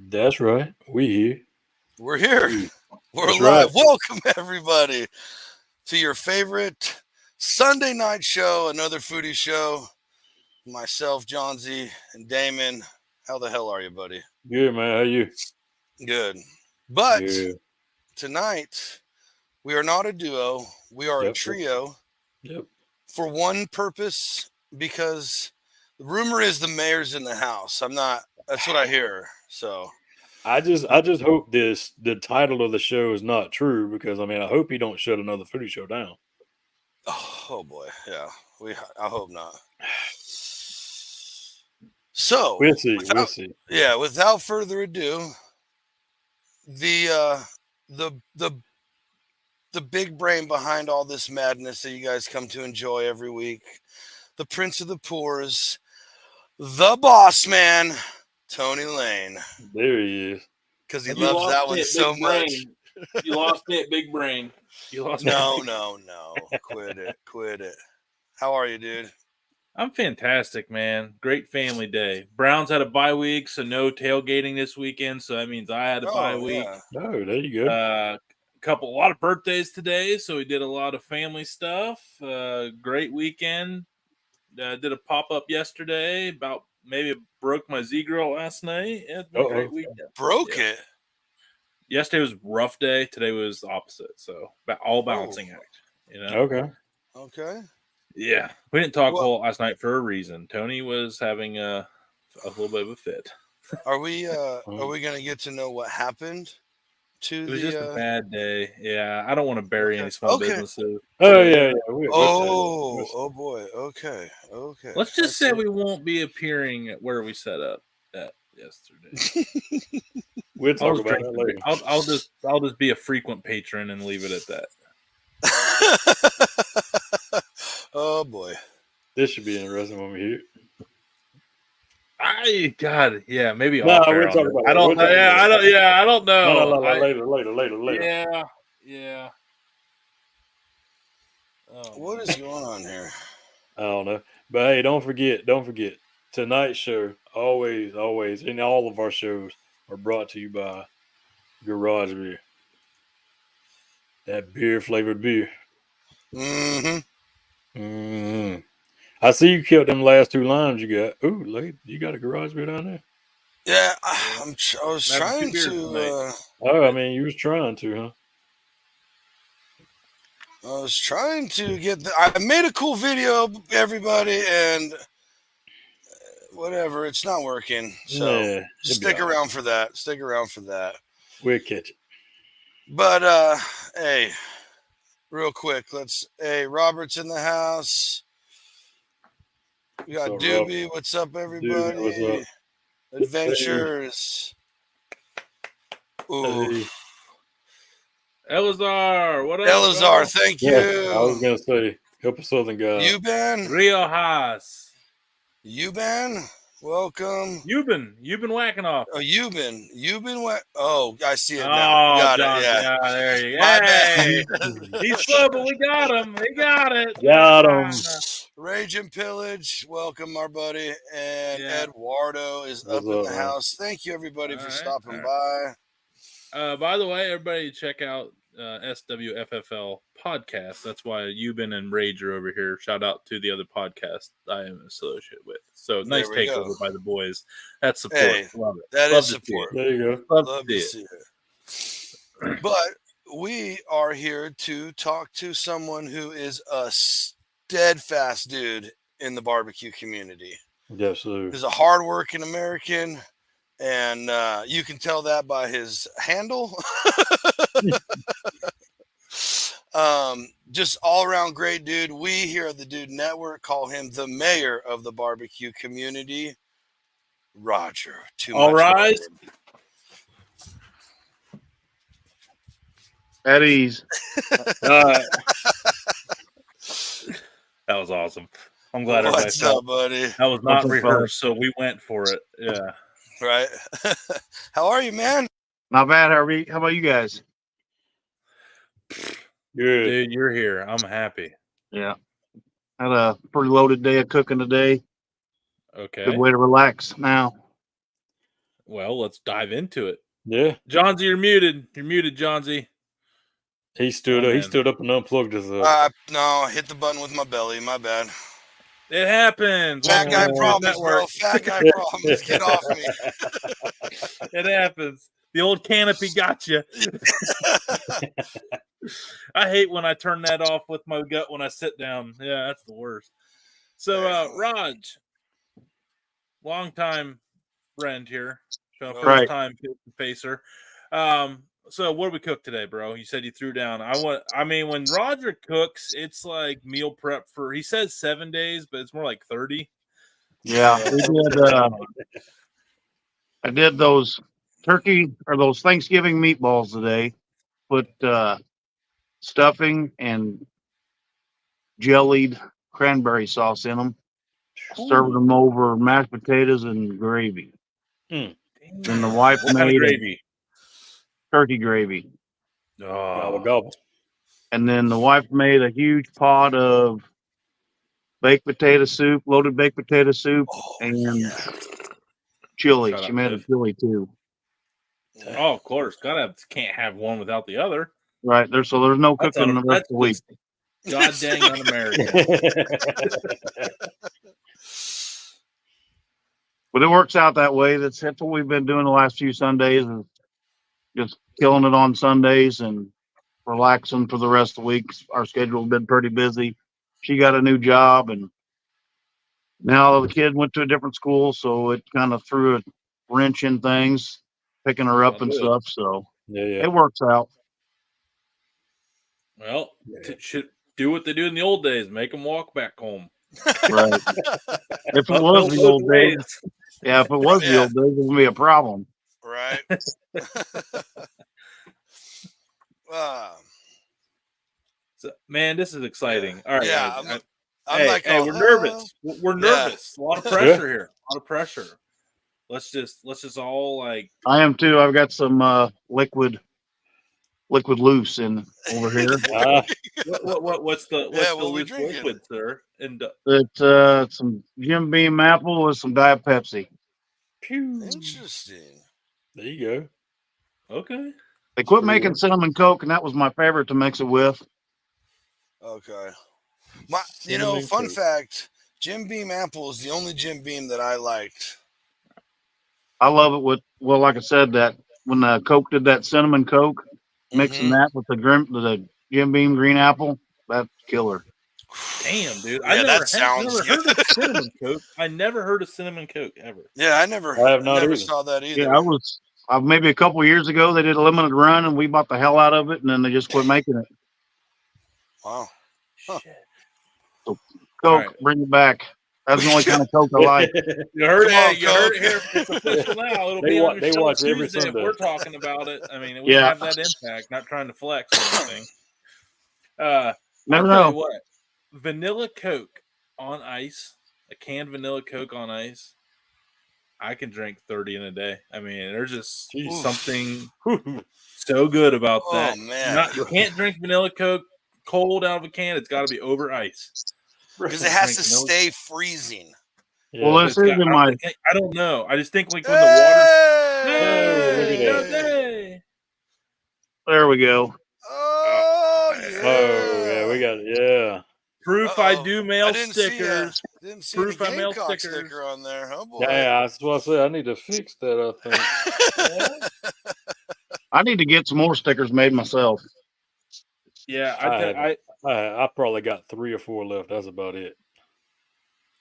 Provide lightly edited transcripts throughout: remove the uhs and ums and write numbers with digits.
That's right. We here. We're here. We're That's live. right. Welcome, everybody, to your favorite Sunday night show, Another Foodie Show. Myself, John Z, and Damon. How the hell are you, buddy? Good, man. How you? Good. But Good. tonight, we are not a duo. We are a Yep. trio Yep. for one purpose, because the rumor is the mayor's in the house. That's what I hear. So I just hope the title of the show is not true because I hope he don't shut Another Foodie Show down. Oh boy, yeah. I hope not. So We'll see. without further ado, the the big brain behind all this madness that you guys come to enjoy every week, the Prince of the Poors, the boss man, Tony Lane, There he is. because he loves that one so much. You lost it, big brain. You lost No, it. quit it. How are you, dude? I'm fantastic, man. Great family day. Browns had a bye week, so no tailgating this weekend. So that means I had a bye week. Yeah. Oh, there you go. A lot of birthdays today, so we did a lot of family stuff. Great weekend. Did a pop up yesterday. About maybe broke my Z girl last night. It's been a great weekend. Broke it. Yesterday was a rough day. Today was the opposite. So all balancing act. You know. Okay. Yeah, we didn't talk a whole last night for a reason. Tony was having a little bit of a fit. Are we gonna get to know what happened? It was just a bad day. Yeah, I don't want to bury any small businesses. Oh yeah. Oh boy. Okay. Let's just say we won't be appearing at where we set up at yesterday. We'll talk about that later. I'll just be a frequent patron and leave it at that. Oh boy, this should be interesting when we hear. Maybe. No, we'll talk about it. I don't know. No, later. Yeah. What is going on here? I don't know, but hey, don't forget. Tonight's show, always, and all of our shows are brought to you by Garage Beer. That beer-flavored beer. Mm-hmm. Mm-hmm. I see you killed them last two limes you got. Ooh, look, you got a Garage Beer down there? Yeah, I was trying to. You was trying to, huh? I was trying to get. I made a cool video, everybody, and whatever, it's not working. So stick around for that. We'll catch it. But hey, real quick, Robert's in the house. We got Doobie. Robert? What's up, everybody? Doobie, what's up? Adventures. Ooh. Hey. Elazar, what up? Elazar, thank you. I was gonna say, help a Southern guy. Euban. Riojas. Euban, welcome. Euban whacking off. Oh, Euban. Oh, I see it now. Got it. Yeah, there you go. Hey, he's slow, but we got him. We got it. Got him. Rage and Pillage, welcome, our buddy. And Eduardo is up in the house. Thank you, everybody, for stopping by. By the way, everybody check out SWFFL podcast. That's why Euban and Rage are over here. Shout out to the other podcast I am associated with. So nice takeover by the boys. That's support. Hey, love it. That is support. There you go. Love to see it. But we are here to talk to someone who is a steadfast dude in the barbecue community. Yes, sir. He's a hardworking American. And you can tell that by his handle. Just all around great dude. We here at the Dude Network call him the mayor of the barbecue community, Roger. All right. At ease. That was awesome. I'm glad everybody felt buddy. That was not rehearsed, so we went for it. Yeah. Right. How are you, man? Not bad. How about you guys? Good. Dude, you're here. I'm happy. Yeah. Had a pretty loaded day of cooking today. Okay. Good way to relax now. Well, let's dive into it. Yeah. Johnsy, you're muted. You're muted, Johnsy. He stood up. He stood up and unplugged his. No, I hit the button with my belly. My bad. It happens. Fat guy problems, bro. Fat guy problems. Get off me. It happens. The old canopy got you. I hate when I turn that off with my gut when I sit down. Yeah, that's the worst. So, Raj, long time friend here, first time facer. So what do we cook today, bro? You said you threw down. When Roger cooks, it's like meal prep for. He says 7 days, but it's more like 30. Yeah, we did. I did those turkey or those Thanksgiving meatballs today. Put stuffing and jellied cranberry sauce in them. Serving them over mashed potatoes and gravy. Mm. Then the wife made gravy. Turkey gravy. Gobble gobble. And then the wife made a huge pot of baked potato soup, loaded baked potato soup, and chili. She made a chili too. Oh, of course. Can't have one without the other. Right. There's no cooking the rest of the week. God dang un-American. But it works out that way. That's what we've been doing the last few Sundays, is just killing it on Sundays and relaxing for the rest of the week. Our schedule's been pretty busy. She got a new job, and now the kid went to a different school, so it kind of threw a wrench in things, picking her up and stuff. So it works out. Well, should do what they do in the old days: make them walk back home. Right. If it was the old days, if it was the old days, it would be a problem. Right. So, man, this is exciting. All right, guys. We're nervous. We're nervous. A lot of pressure here. A lot of pressure. Let's just all like. I am too. I've got some liquid loose in over here. What's the loose liquid, sir? And it's some Jim Beam apple with some Diet Pepsi. Interesting. There you go. Okay. They quit making cinnamon Coke, and that was my favorite to mix it with. Okay. Fun fact: Jim Beam apple is the only Jim Beam that I liked. I love it with like I said, that when Coke did that cinnamon Coke, mixing that with the Jim Beam green apple, that's killer. Damn, dude! Yeah, that sounds. I never heard of cinnamon Coke. I never heard of cinnamon Coke ever. Yeah, I never saw that either. Yeah, maybe a couple years ago they did a limited run, and we bought the hell out of it, and then they just quit making it. Wow. Huh. So Coke, bring it back. That's the only kind of Coke I like. You heard it here. It's official now. It'll be on your show watch Tuesday every Sunday. if we're talking about it. I mean, it would have that impact. Not trying to flex or anything. I'll tell you what. Vanilla Coke on ice, a canned vanilla Coke on ice. I can drink 30 in a day. I mean, there's just something so good about that. Oh man, you can't drink vanilla Coke cold out of a can. It's got to be over ice because it has to stay freezing. Yeah. Well, this isn't my. I don't know. I just think like when the water. There we go. Oh yeah, we got it. Yeah. Proof I do mail stickers. Didn't see Proof the I mail Gamecock stickers. sticker on there. Oh boy. Yeah, that's what I said. I need to fix that, I think. I need to get some more stickers made myself. Yeah, I probably got 3 or 4 left. That's about it.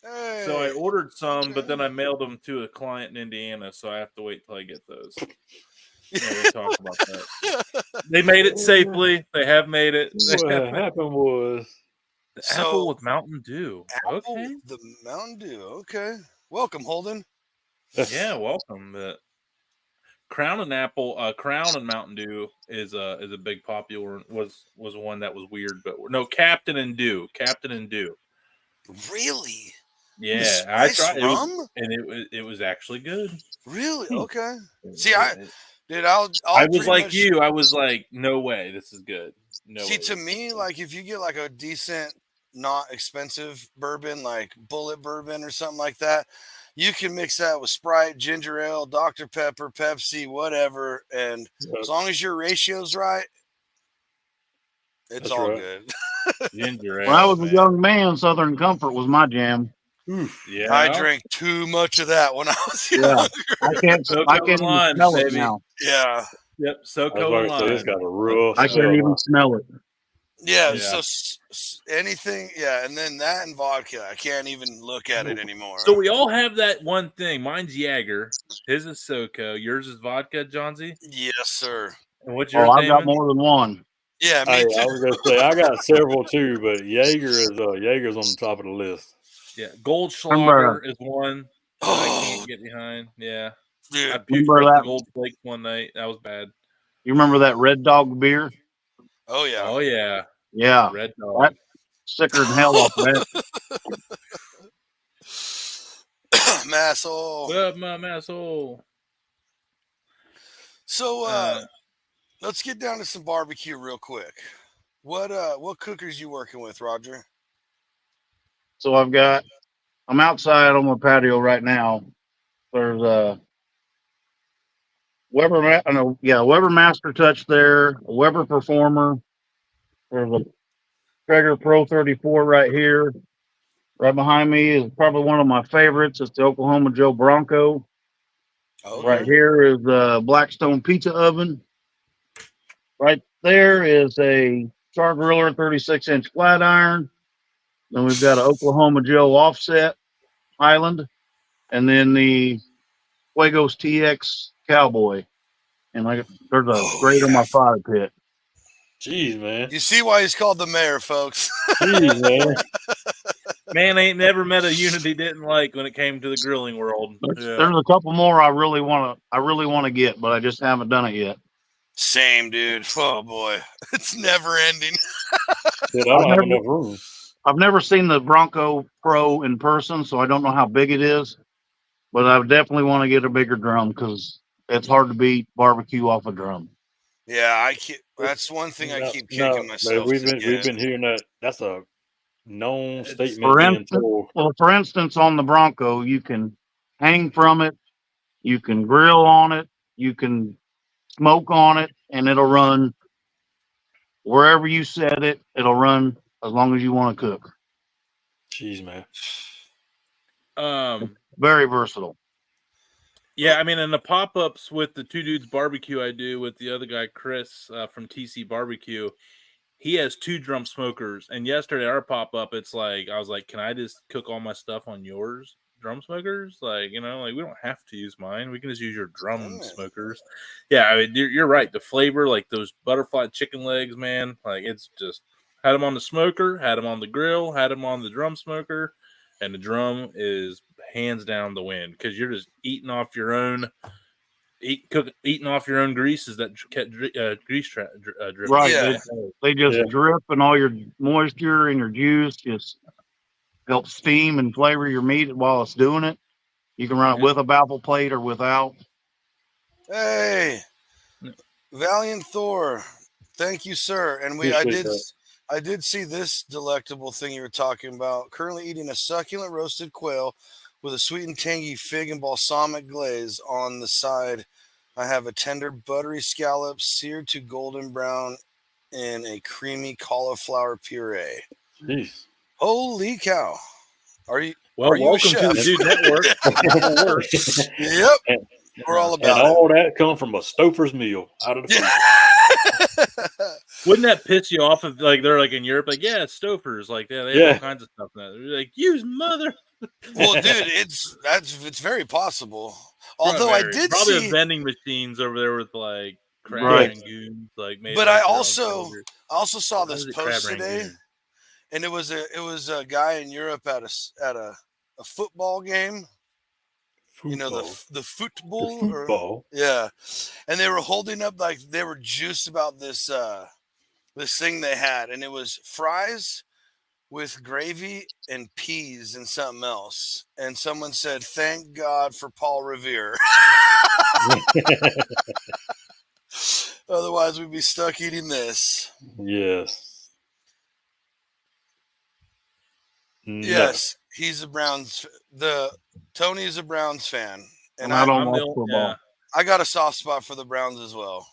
Hey, so I ordered some, but then I mailed them to a client in Indiana, so I have to wait till I get those. We talk about that. They made it safely. They have made it. What happened was apple with Mountain Dew. Okay. The Mountain Dew. Okay. Welcome, Holden. Yeah, welcome. Crown and Mountain Dew is a big popular was one that was weird, but no, Captain and Dew. Really? Yeah, I tried rum? It was actually good. Really? Okay. See, I was like you. I was like, no way, this is good. No. See, to me, like if you get like a decent, not expensive bourbon, like Bullet bourbon or something like that, You can mix that with Sprite, ginger ale, Dr. Pepper, Pepsi, whatever, and as long as your ratio's right, it's That's all right. good. Ginger ale. When I was man. a young man, Southern Comfort was my jam. Oof. Yeah. I drank too much of that when I was Yeah. young. I can't SoCo and even lime, smell it baby. now. Yeah. Yep. I was SoCo about and to say, it's lime. got a real I can't smell even now. smell it. Yeah, Yeah. so anything, yeah, and then that and vodka, I can't even look at it anymore. So we all have that one thing. Mine's Jaeger. His is SoCo. Yours is vodka, Johnsy. Yes, sir. And what's yours, Oh, I've got Damon? more than one. Yeah, Hey, me too. I was gonna say I got several too, but Jaeger's on the top of the list. Yeah, Goldschlager Remember, is one that I can't get behind. Yeah, I Dude. puked remember up the that? Gold Flakes one night. That was bad. You remember that Red Dog beer? Oh, yeah. Oh yeah, Yeah, Red Dog. that sicker than hell off that. Masshole. What up, my asshole? So, let's get down to some barbecue real quick. What cookers you working with, Roger? So I'm outside on my patio right now. There's a Weber Master Touch there, a Weber Performer. There's a Traeger Pro 34 right here. Right behind me is probably one of my favorites. It's the Oklahoma Joe Bronco. Okay. Right here is the Blackstone Pizza Oven. Right there is a Char Griller 36-inch flat iron. Then we've got an Oklahoma Joe offset Highland, and then the Fuegos TX Cowboy. And there's a grate on my fire pit. Jeez, man. You see why he's called the mayor, folks. Jeez, man. Man, ain't never met a unit he didn't like when it came to the grilling world. Yeah. There's a couple more I really want to get, but I just haven't done it yet. Same, dude. Oh boy, it's never ending. Dude, I don't have enough room. I've never seen the Bronco Pro in person, so I don't know how big it is. But I definitely want to get a bigger drum because it's hard to beat barbecue off a drum. Yeah, that's one thing I keep kicking No, myself. we've to been hearing that. That's a known statement For being instance, told. for instance, on the Bronco, you can hang from it, you can grill on it, you can smoke on it, and it'll run wherever you set it. It'll run as long as you want to cook. Jeez, man. Very versatile. Yeah, I mean, and the pop-ups with the Two Dudes Barbecue I do with the other guy, Chris from TC Barbecue, he has 2 drum smokers. And yesterday, our pop-up, it's like, I was like, can I just cook all my stuff on yours drum smokers? Like, we don't have to use mine. We can just use your drum smokers. Yeah, I mean, you're right. The flavor, like those butterfly chicken legs, man, like it's just, had them on the smoker, had them on the grill, had them on the drum smoker. And the drum is hands down the win because you're just eating off your own greases that kept grease dripping. Right. Yeah. They just drip, and all your moisture and your juice just helps steam and flavor your meat while it's doing it. You can run it with a baffle plate or without. Hey, Valiant Thor, thank you, sir. And I did see this delectable thing you were talking about. Currently eating a succulent roasted quail with a sweet and tangy fig and balsamic glaze on the side. I have a tender buttery scallop seared to golden brown in a creamy cauliflower puree. Jeez. Holy cow. Are you welcome to the Dude Network. Yep. We're all about and all that come from a Stouffer's meal out of the Wouldn't that piss you off if they're like in Europe, like, yeah, it's Stouffer's, like they have all kinds of stuff in that. They're like, use mother. Well, dude, it's very possible. Although I did probably see vending machines over there with like crab rangoons, like maybe. But I also saw this post today, rangoon? and it was a guy in Europe at a football game. Football. The football. Yeah, and they were holding up like they were juiced about this thing they had, and it was fries with gravy and peas and something else. And someone said, "Thank God for Paul Revere." Otherwise, we'd be stuck eating this. Yes. Yes. He's a Browns. Tony is a Browns fan, and I don't I'm watch the football. I got a soft spot for the Browns as well.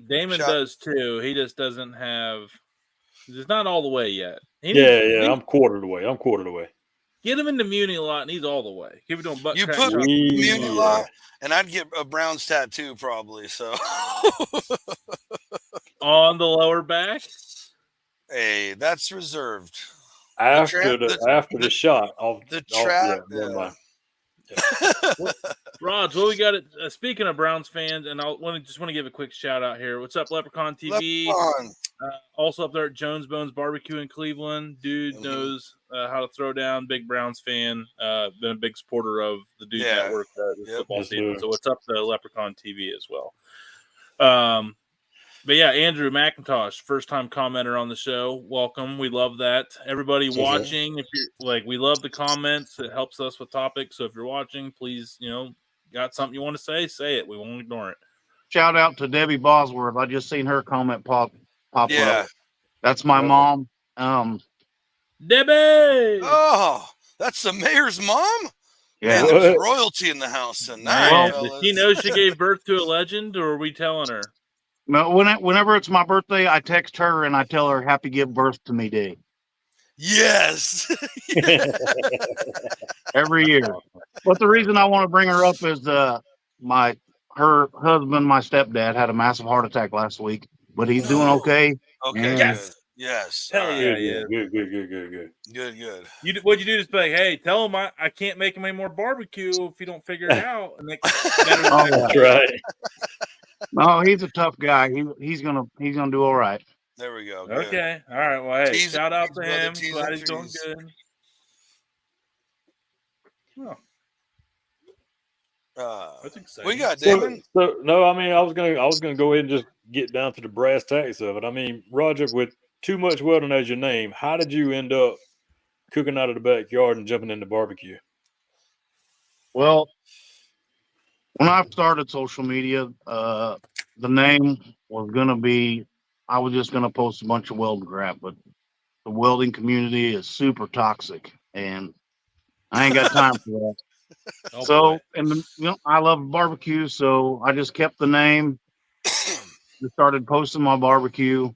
Damon does too. He just doesn't have. He's not all the way yet. I'm quartered away. Get him into Muni a lot, and he's all the way. Give it to him. You put Muni a lot, and I'd get a Browns tattoo probably. So on the lower back. Hey, that's reserved. After the shot off the trap. Raj, what we got? Speaking of Browns fans, and I just want to give a quick shout out here. What's up, Leprechaun TV? Leprechaun. Also up there at Jones Bones Barbecue in Cleveland. Dude knows how to throw down. Big Browns fan. Been a big supporter of the Dude Network this football season. So what's up to Leprechaun TV as well. But yeah, Andrew McIntosh, first time commenter on the show. Welcome. We love that. Everybody watching, if you're we love the comments. It helps us with topics. So if you're watching, please, got something you want to say it. We won't ignore it. Shout out to Debbie Bosworth. I just seen her comment pop up. That's my mom. Debbie. Oh, that's the mayor's mom? Yeah. Man, there's royalty in the house tonight. Does she know she gave birth to a legend, or are we telling her? No, whenever it's my birthday, I text her and I tell her happy give birth to me day. Yes. Every year. But the reason I want to bring her up is her husband, my stepdad, had a massive heart attack last week, but he's doing okay. Okay. Yes. Yes. Hell yeah, yeah. Good. Good. What'd you do? Just be like, hey, tell him I can't make him any more barbecue if you don't figure it out. And that's right. No, he's a tough guy. He's gonna do all right. There we go. Good. Okay. All right. Well, hey, shout out to him. Glad he's doing good. That's exciting. We got Damon. No, I mean I was gonna go ahead and just get down to the brass tacks of it. I mean, Roger, with Too Much Welding as your name, how did you end up cooking out of the backyard and jumping into barbecue? Well, when I started social media, the name was gonna be, I was just gonna post a bunch of welding crap, but the welding community is super toxic, and I ain't got time for that. I love barbecue, so I just kept the name. Just started posting my barbecue.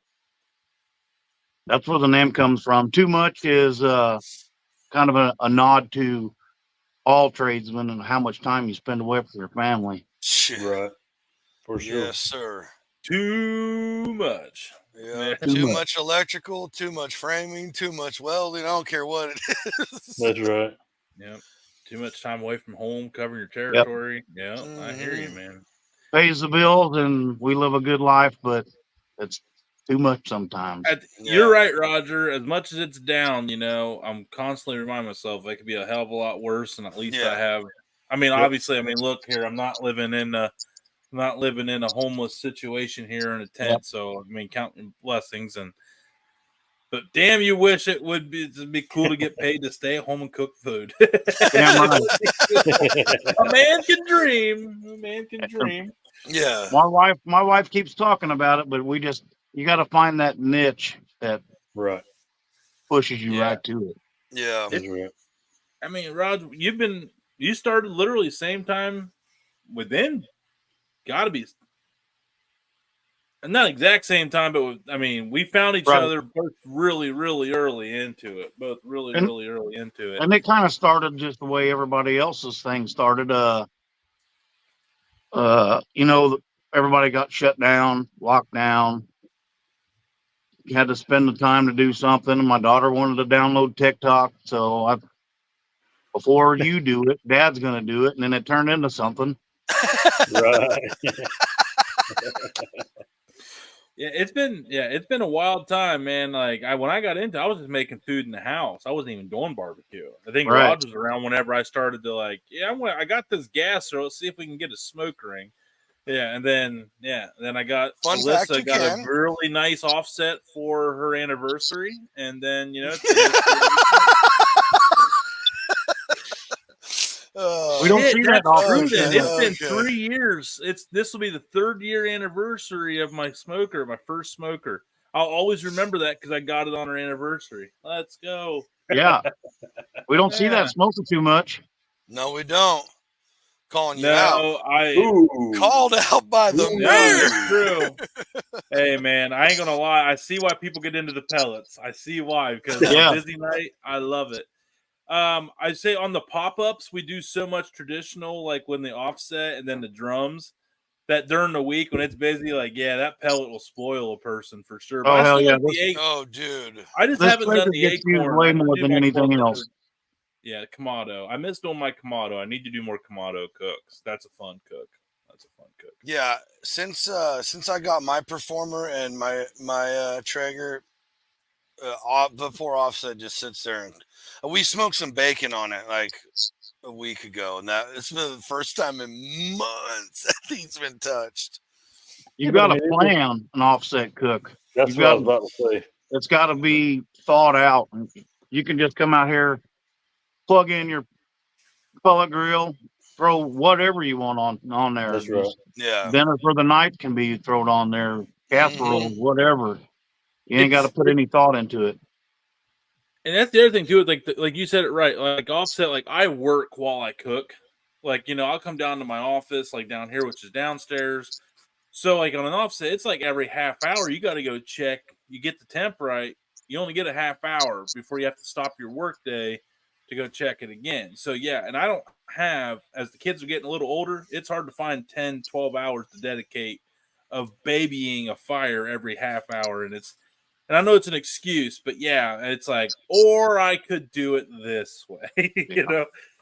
That's where the name comes from. Too Much is kind of a nod to all tradesmen and how much time you spend away from your family. Right. For sure. Yes, sir. Too much. Yeah. Too much electrical, too much framing, too much welding. I don't care what it is. That's right. Yep. Too much time away from home, covering your territory. Yep. I hear you, man. Pays the bills and we live a good life, but it's too much sometimes. You're right, Roger. As much as it's down, I'm constantly reminding myself it could be a hell of a lot worse, and at least I have. I mean, obviously, look here. I'm not living in a homeless situation here in a tent. So counting blessings but damn, you wish it'd be cool to get paid to stay at home and cook food. Damn right. A man can dream. Yeah. My wife keeps talking about it, but you got to find that niche that pushes you right to it. Yeah. I mean, Rod, you started literally same time within, got to be. Not exact same time, but we found each other both really, really early into it. Really early into it. And it kind of started just the way everybody else's thing started. Everybody got shut down, locked down. You had to spend the time to do something. And my daughter wanted to download TikTok, so before you do it, Dad's going to do it, and then it turned into something. Right. Yeah, it's been a wild time, man. Like when I got into, I was just making food in the house. I wasn't even doing barbecue. I think Rod was around whenever I started to I got this gas, so let's see if we can get a smoke ring. Yeah, and then I got Alyssa got a really nice offset for her anniversary, and then we don't see that often. It's been 3 years. This will be the 3rd year anniversary of my smoker, my first smoker. I'll always remember that because I got it on our anniversary. Let's go. Yeah. We don't see that smoking too much. No, we don't. Calling you No, out. Called out by the mayor. It's true. Hey, man, I ain't going to lie. I see why people get into the pellets. I see why, because on a busy night, I love it. I'd say on the pop-ups, we do so much traditional, like when the offset and then the drums, that during the week when it's busy, like, yeah, that pellet will spoil a person for sure. But hell yeah. Dude. I just haven't done the gets used acorn. way more than anything else. Yeah, Kamado. I miss doing my Kamado. I need to do more Kamado cooks. That's a fun cook. Yeah, since I got my Performer and my Traeger, before offset just sits there, and we smoked some bacon on it like a week ago, and it's been the first time in months that thing's been touched. You've got to plan an offset cook. That's what I was about to say. It's got to be thought out. You can just come out here, plug in your pellet grill, throw whatever you want on there. That's right. Yeah. Dinner for the night can be thrown on there, casserole, whatever. You ain't got to put any thought into it. And that's the other thing too. Like you said it right. Like offset. Like I work while I cook. Like I'll come down to my office, like down here, which is downstairs. So like on an offset, it's like every half hour you got to go check. You get the temp right. You only get a half hour before you have to stop your work day to go check it again. So yeah, and I don't have, as the kids are getting a little older, it's hard to find 10, 12 hours to dedicate of babying a fire every half hour. And I know it's an excuse, but yeah, it's like, or I could do it this way,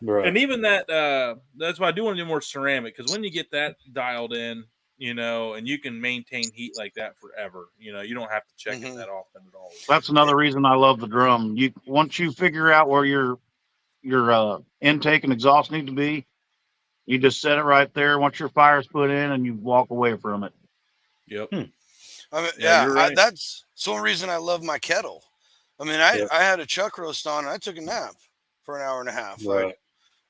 Right. And even that's why I do want to do more ceramic, because when you get that dialed in, and you can maintain heat like that forever, you don't have to check it that often at all. That's another reason I love the drum. Once you figure out where your intake and exhaust need to be, you just set it right there. Once your fire's put in, and you walk away from it. Yep. I mean, right. That's the only reason I love my kettle. I mean, I had a chuck roast on, and I took a nap for an hour and a half. Right.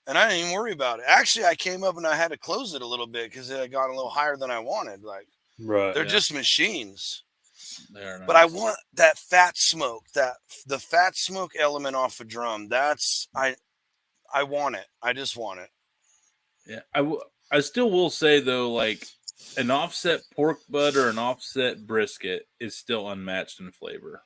And I didn't even worry about it. Actually, I came up and I had to close it a little bit because it had gone a little higher than I wanted. Like, they're just machines. They're nice. But I want that fat smoke, the fat smoke element off a drum. I want it. I just want it. Yeah, I still will say though, like an offset pork butt or an offset brisket is still unmatched in flavor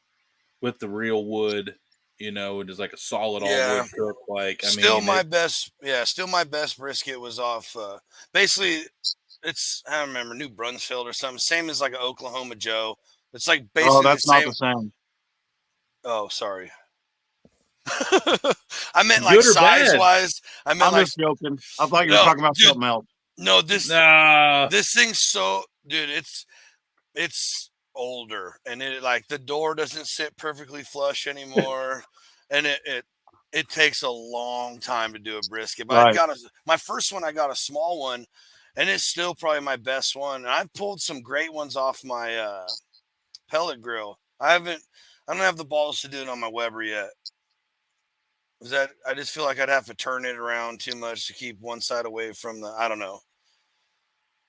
with the real wood. It is like a solid all wood cook. Like my best brisket was off. Basically, I don't remember, New Brunsfield or something. Same as like an Oklahoma Joe. It's like basically that's not the same. Oh, sorry. I meant like size wise. I'm just joking. I thought you were talking about something else. No, this thing's so, dude. It's older, and it like the door doesn't sit perfectly flush anymore, and it takes a long time to do a brisket. But I my first one. I got a small one, and it's still probably my best one. And I've pulled some great ones off my pellet grill. I don't have the balls to do it on my Weber yet. I just feel like I'd have to turn it around too much to keep one side away from I don't know.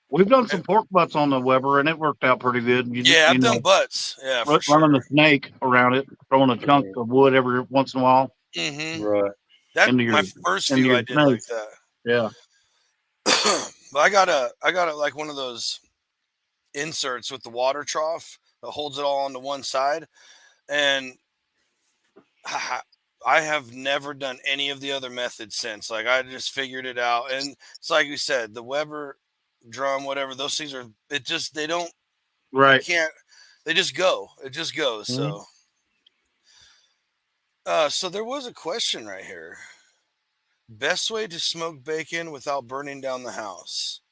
We've done some pork butts on the Weber, and it worked out pretty good. I've done butts. Yeah, for sure. Running the snake around it, throwing a chunk of wood every once in a while. Mm-hmm. Right. That's my first few I did like that. Yeah. But I got like one of those inserts with the water trough that holds it all onto one side, and I have never done any of the other methods since. Like, I just figured it out, and it's like you said, the Weber drum, whatever, those things are, they don't, right. They just go. It just goes. Mm-hmm. So there was a question right here. Best way to smoke bacon without burning down the house.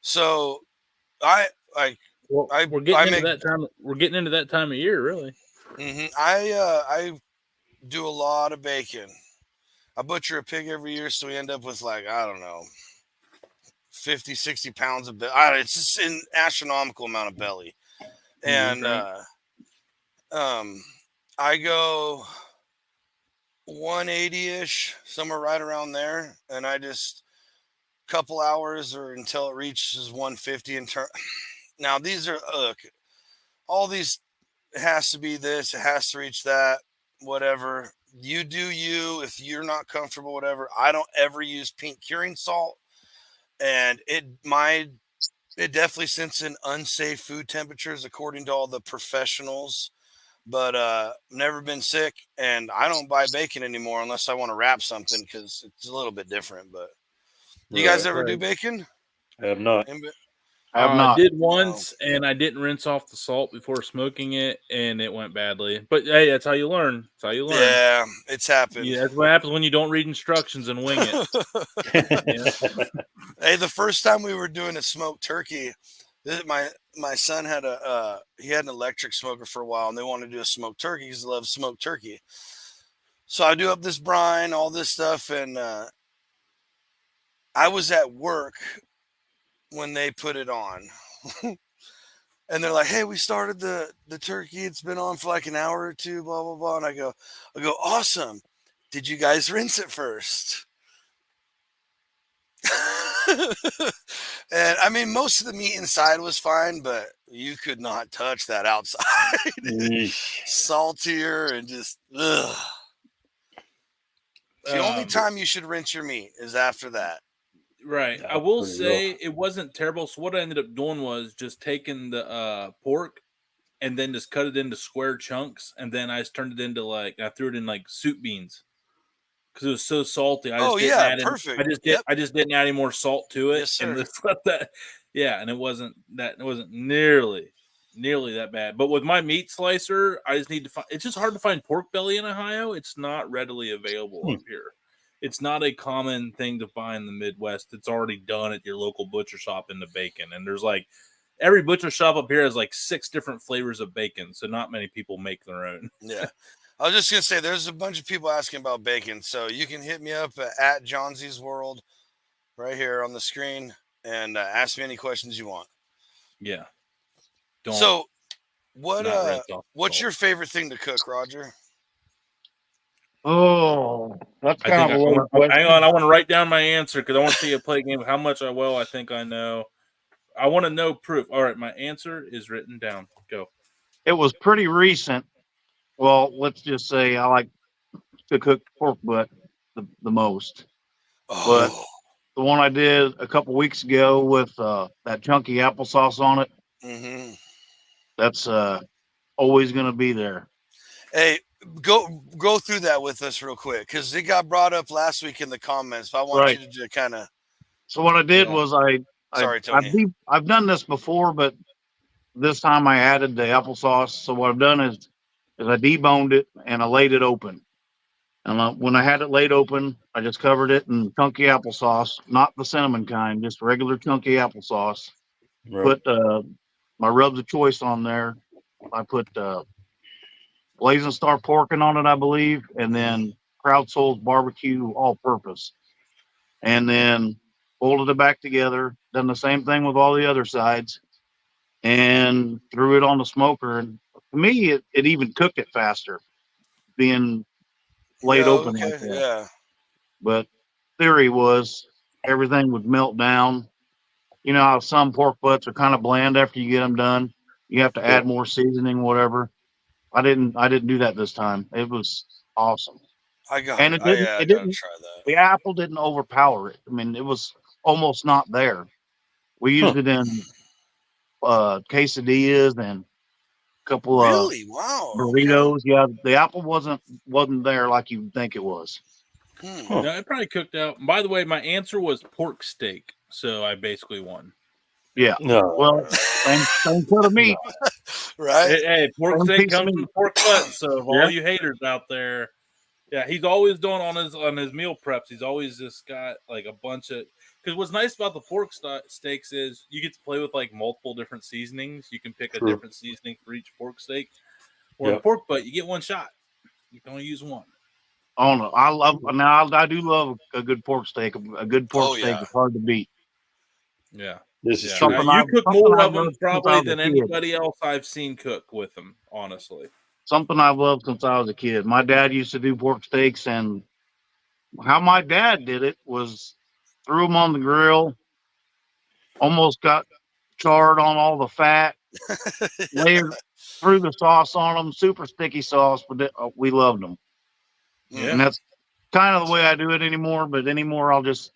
So we're getting into that time of year, really. Mm-hmm. I do a lot of bacon. I butcher a pig every year, so we end up with like, I don't know, 50, 60 pounds of belly. It's just an astronomical amount of belly. And I go 180-ish, somewhere right around there. And I just couple hours or until it reaches 150 and turn. Now these are all these it has to be this, it has to reach that, whatever. You do you. If you're not comfortable, whatever. I don't ever use pink curing salt, and it definitely sends in unsafe food temperatures according to all the professionals. But never been sick, and I don't buy bacon anymore unless I want to wrap something because it's a little bit different. But you guys ever do bacon? I have not. I did once, and I didn't rinse off the salt before smoking it, and it went badly. But hey, that's how you learn. That's how you learn. Yeah, it's happened. Yeah, that's what happens when you don't read instructions and wing it. Hey, the first time we were doing a smoked turkey, my son had he had an electric smoker for a while, and they wanted to do a smoked turkey because he loves smoked turkey. So I do up this brine, all this stuff, and I was at work when they put it on. And they're like, "Hey, we started the turkey. It's been on for like an hour or two, blah, blah, blah." And I go, "Awesome. Did you guys rinse it first?" And I mean, most of the meat inside was fine, but you could not touch that outside. Saltier and just, ugh. The only time you should rinse your meat is after that. Right. I will say it wasn't terrible. So what I ended up doing was just taking the pork and then just cut it into square chunks, and then I just turned it into I threw it in like soup beans because it was so salty. Perfect. I just didn't add any more salt to it. Yes, sir. And just let that. Yeah, and it wasn't nearly that bad. But with my meat slicer, I just need to find. It's just hard to find pork belly in Ohio. It's not readily available up here. It's not a common thing to find in the Midwest. It's already done at your local butcher shop in the bacon. And there's every butcher shop up here has 6 different flavors of bacon. So not many people make their own. Yeah. I was just going to say, there's a bunch of people asking about bacon. So you can hit me up at Johnsy's World right here on the screen and ask me any questions you want. Yeah. So what's your favorite thing to cook, Roger? Oh, that's kind of a loaded question. Hang on, I want to write down my answer because I want to see a play game of how much I think I know. I want to know proof. All right, my answer is written down. Go. It was pretty recent. Well, let's just say I like to cook pork butt the most. But the one I did a couple weeks ago with that chunky applesauce on it, that's always going to be there. Hey, go through that with us real quick because it got brought up last week in the comments. But I want you to kind of. So what I did was Sorry, Tony. I've done this before, but this time I added the applesauce. So what I've done is I deboned it and I laid it open. And when I had it laid open, I just covered it in chunky applesauce, not the cinnamon kind, just regular chunky applesauce. Right. Put my rubs of choice on there. I put Blazing Star porking on it, I believe, and then Proud Souls barbecue all-purpose. And then folded it back together, done the same thing with all the other sides, and threw it on the smoker. And to me, it even cooked it faster, being laid open like that. Yeah. But theory was everything would melt down. You know how some pork butts are kind of bland after you get them done. You have to add more seasoning, whatever. I didn't do that this time. It was awesome. It didn't try that. The apple didn't overpower it. I mean, it was almost not there. We used it in quesadillas and a couple of burritos. Okay. Yeah, the apple wasn't there like you'd think it was. No, it probably cooked out. By the way, my answer was pork steak, so I basically won. Yeah. No. Well, same sort of meat. Right. Hey, pork steak comes from pork butt. So all you haters out there, yeah, he's always doing on his meal preps. He's always just got a bunch of. Because what's nice about the pork steaks is you get to play with multiple different seasonings. You can pick a different seasoning for each pork steak. Or a pork butt, you get one shot. You can only use one. Oh no, I do love a good pork steak. A good pork steak is hard to beat. Yeah. This is true. You cook more of them probably than anybody else I've seen cook with them, honestly. Something I've loved since I was a kid. My dad used to do pork steaks, and how my dad did it was threw them on the grill, almost got charred on all the fat, threw the sauce on them, super sticky sauce, but we loved them. Yeah. And that's kind of the way I do it anymore. But anymore, I'll just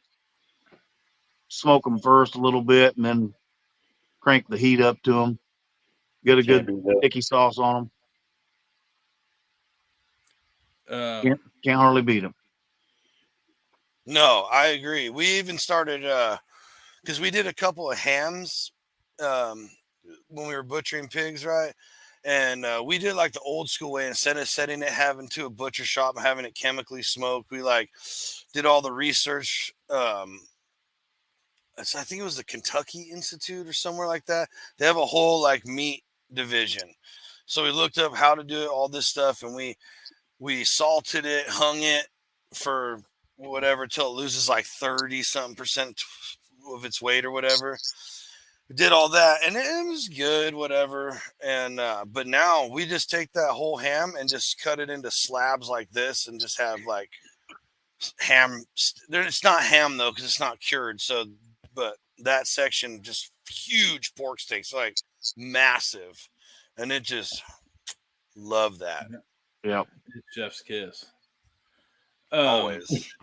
smoke them first a little bit and then crank the heat up to them. Get a good sticky sauce on them. Can't hardly beat them. No, I agree. We even started because we did a couple of hams when we were butchering pigs, right? And we did like the old school way. Instead of setting it, having to a butcher shop and having it chemically smoked, we like did all the research. I think it was the Kentucky Institute or somewhere like that. They have a whole like meat division. So we looked up how to do it, all this stuff, and we salted it, hung it for whatever till it loses like 30-something% of its weight or whatever. We did all that and it was good, whatever. And but now we just take that whole ham and just cut it into slabs like this and just have like ham. It's not ham though because it's not cured. So, but that section just huge pork steaks, like massive, and it just love that. Yeah, it's chef's kiss. Always.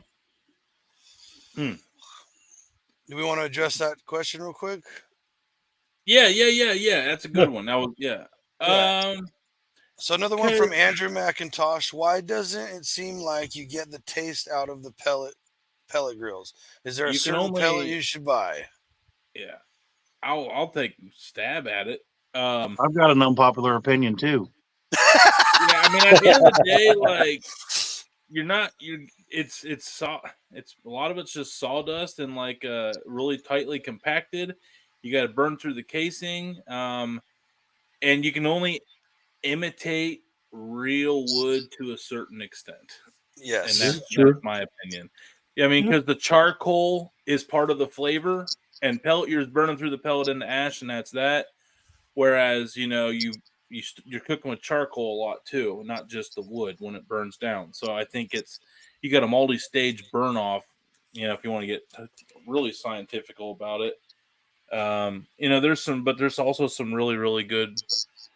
Do we want to address that question real quick? Yeah. That's a good one. That was So another one from Andrew McIntosh. Why doesn't it seem like you get the taste out of the pellet grills? Is there a certain pellet you should buy? Yeah, I'll take a stab at it. I've got an unpopular opinion too. Yeah, I mean, at the end of the day, like it's a lot of it's just sawdust and like really tightly compacted. You got to burn through the casing, and you can only imitate real wood to a certain extent. Yes, and that's my opinion. Yeah, I mean, because the charcoal is part of the flavor, and you're burning through the pellet into ash, and that's that. Whereas you're cooking with charcoal a lot too, not just the wood when it burns down. So I think you got a multi-stage burn off. If you want to get really scientific about it, there's also some really, really good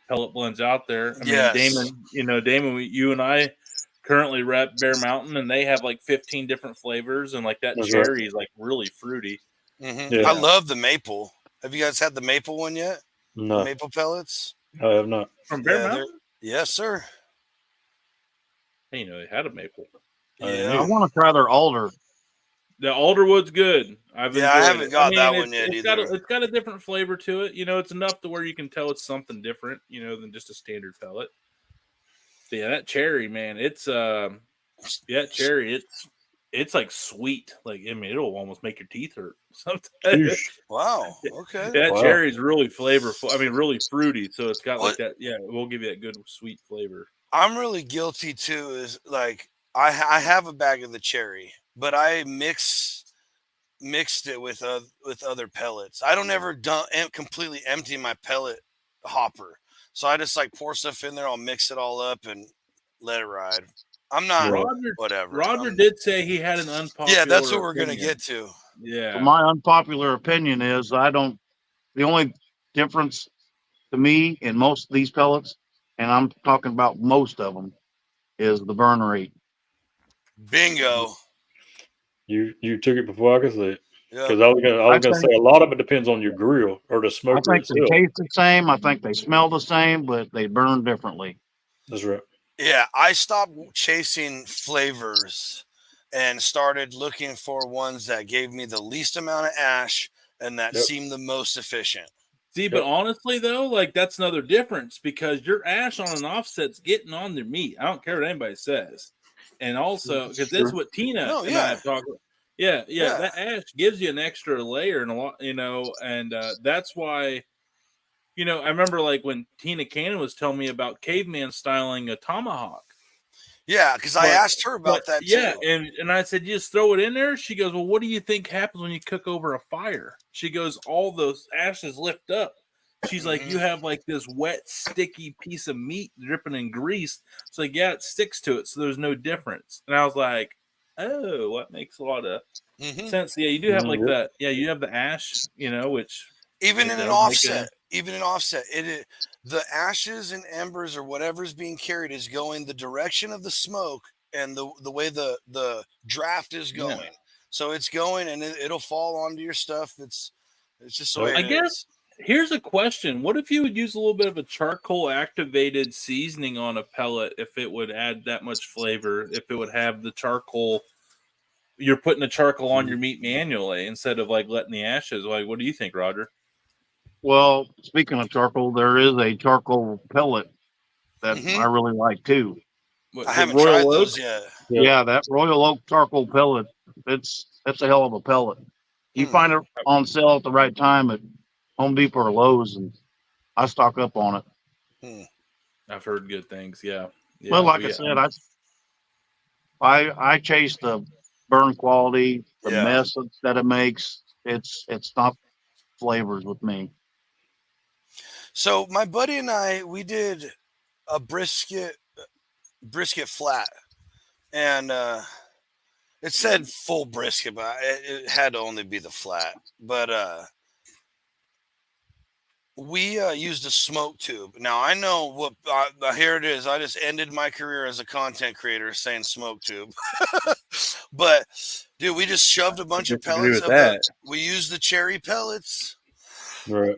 pellet blends out there. I mean, Damon, you and I currently rep Bear Mountain, and they have like 15 different flavors, and like that cherry is like really fruity. Mm-hmm. Yeah. I love the maple. Have you guys had the maple one yet? No. The maple pellets? I have not. From Bear Mountain? Yes, sir. Hey, they had a maple. I want to try their alder. The alderwood's good. I haven't got that one yet either. It's got a different flavor to it. It's enough to where you can tell it's something different, than just a standard pellet. So yeah, that cherry, man, it's cherry. It's like sweet. Like, I mean, it'll almost make your teeth hurt sometimes. Wow. Okay. That cherry is really flavorful. I mean, really fruity. So it's got like that. Yeah, it will give you that good sweet flavor. I'm really guilty too. Is like I have a bag of the cherry, but I mixed it with other pellets. I don't ever completely empty my pellet hopper. So I just like pour stuff in there. I'll mix it all up and let it ride. I'm not whatever. Roger did say he had an unpopular. Yeah, that's what we're gonna get to. Yeah. So my unpopular opinion is the only difference to me in most of these pellets, and I'm talking about most of them, is the burn rate. Bingo. You took it before I could say it. Because I was gonna say a lot of it depends on your grill or the smoker. I think they taste the same. I think they smell the same, but they burn differently. That's right. Yeah, I stopped chasing flavors and started looking for ones that gave me the least amount of ash and that seemed the most efficient. See, but honestly though, like that's another difference because your ash on an offset's getting on their meat. I don't care what anybody says. And also, because that's what Tina and I have talked about. Yeah, that ash gives you an extra layer and a lot, and that's why, I remember like when Tina Cannon was telling me about caveman styling a tomahawk. Yeah, because I asked her about that too. Yeah, and I said, you just throw it in there? She goes, well, what do you think happens when you cook over a fire? She goes, all those ashes lift up. She's like, you have like this wet, sticky piece of meat dripping in grease. So like, it sticks to it, so there's no difference. And I was like, oh, that makes a lot of sense. Yeah, you do have like that. Yeah, you have the ash, which even in an offset. even in offset, the ashes and embers or whatever's being carried is going the direction of the smoke and the way the draft is going. Yeah. So it's going and it'll fall onto your stuff. It's just the way I it guess is. here's a question. What if you would use a little bit of a charcoal activated seasoning on a pellet if it would add that much flavor? If it would have the charcoal, you're putting the charcoal on your meat manually instead of like letting the ashes. Like, what do you think, Roger? Well, speaking of charcoal, there is a charcoal pellet that Mhm. I really like too. I haven't tried those yet. Yeah, that Royal Oak charcoal pellet, that's a hell of a pellet. You find it on sale at the right time at Home Depot or Lowe's, and I stock up on it. I've heard good things. Yeah. Well, like I said, I chase the burn quality, the mess that it makes. It's not flavors with me. So my buddy and I, we did a brisket flat, and it said full brisket, but it had to only be the flat. But we used a smoke tube. Now I know what. Here it is. I just ended my career as a content creator saying smoke tube. But dude, we just shoved a bunch of pellets. We used the cherry pellets. Right.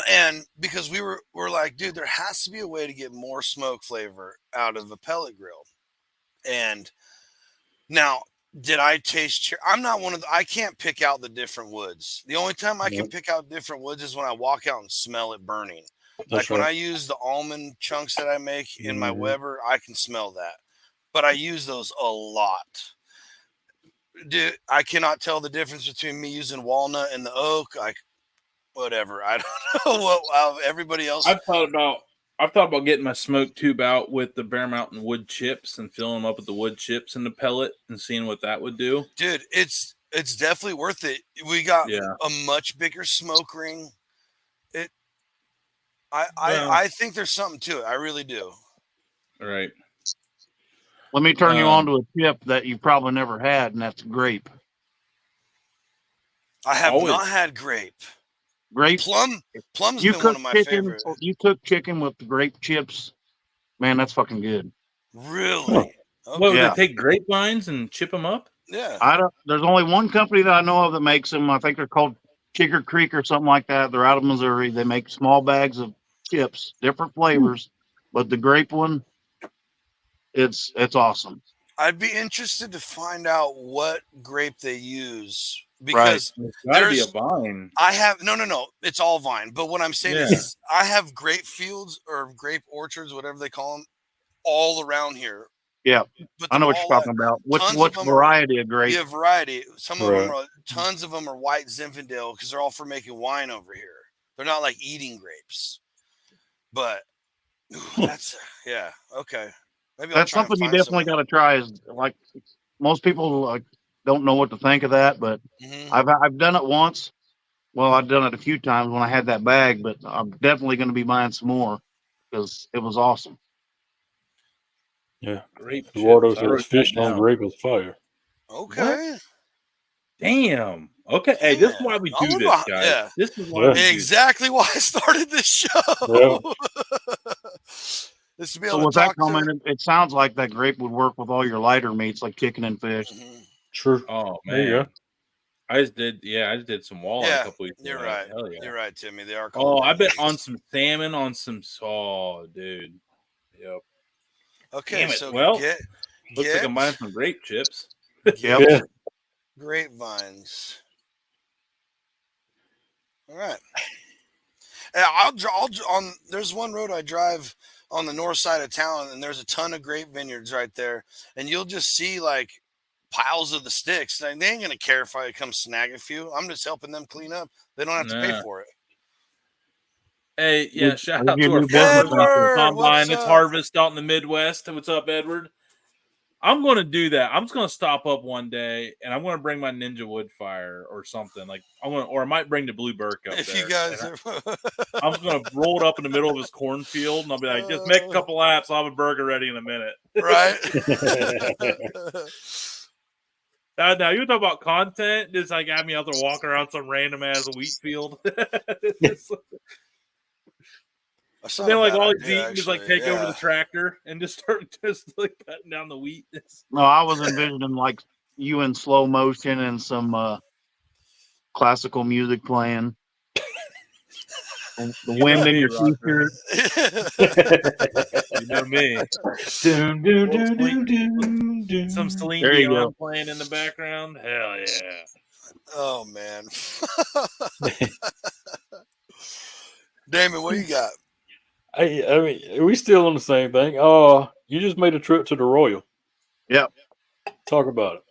And because we're like, dude, there has to be a way to get more smoke flavor out of a pellet grill. And now, did I taste? I'm not one of the. I can't pick out the different woods. The only time I can pick out different woods is when I walk out and smell it burning. Like when I use the almond chunks that I make in my Weber, I can smell that. But I use those a lot. Dude, I cannot tell the difference between me using walnut and the oak. Whatever. I don't know what everybody else. I've thought about getting my smoke tube out with the Bear Mountain wood chips and filling them up with the wood chips in the pellet and seeing what that would do. Dude, it's definitely worth it. We got a much bigger smoke ring. I think there's something to it. I really do. All right. Let me turn you on to a chip that you probably never had, and that's grape. I have not had grape. Grape. Plum's been one of my favorites. You cook chicken with the grape chips, man. That's fucking good. Really? Okay. What would they take grapevines and chip them up? Yeah. There's only one company that I know of that makes them. I think they're called Chigger Creek or something like that. They're out of Missouri. They make small bags of chips, different flavors, but the grape one, it's awesome. I'd be interested to find out what grape they use. Because there's a vine. I have no. It's all vine. But what I'm saying is, I have grape fields or grape orchards, whatever they call them, all around here. Yeah, but I know what you're talking about. What variety of grape? Yeah, variety. Some of them are. Tons of them are white Zinfandel because they're all for making wine over here. They're not like eating grapes. But that's okay. Maybe that's something you definitely got to try. Is like most people don't know what to think of that, but I've done it once. Well, I've done it a few times when I had that bag, but I'm definitely going to be buying some more because it was awesome. Yeah, grape. Eduardo says fishing on grape is fire. Okay. What? Damn. Okay. Hey, this is why we do this, guys. Yeah. This is why exactly why I started this show. So with that comment, it sounds like that grape would work with all your lighter meats like chicken and fish. True. Oh man, there you go. I just did some walleye a couple weeks ago. You're right. Hell yeah. You're right, Timmy. They are. Oh, I bet on some salmon, dude. Yep. Okay, so looks like I'm buying some grape chips. Yep. Grapevines. All right. I'll on. There's one road I drive on the north side of town, and there's a ton of grape vineyards right there, and you'll just see like piles of the sticks. They ain't gonna care if I come snag a few. I'm just helping them clean up. They don't have to pay for it. Hey, yeah, shout out to our farmers combine. It's harvest out in the Midwest. What's up, Edward? I'm going to do that. I'm just going to stop up one day, and I'm going to bring my Ninja wood fire or something. Like or I might bring the Blue Burke up if there. You guys I'm going to roll it up in the middle of his cornfield, and I'll be like, just make a couple laps. I'll have a burger ready in a minute. Right? Now you talk about content. Just like have me out there walking around some random ass wheat field. Then like all he's eating is like take over the tractor and just start just like cutting down the wheat. No, I was envisioning like you in slow motion and some classical music playing. The wind in your t-shirt. You know me. Some Celine Dion playing in the background. Hell yeah. Oh man. Damon, what do you got? I mean, are we still on the same thing? You just made a trip to the Royal. Yep. Talk about it.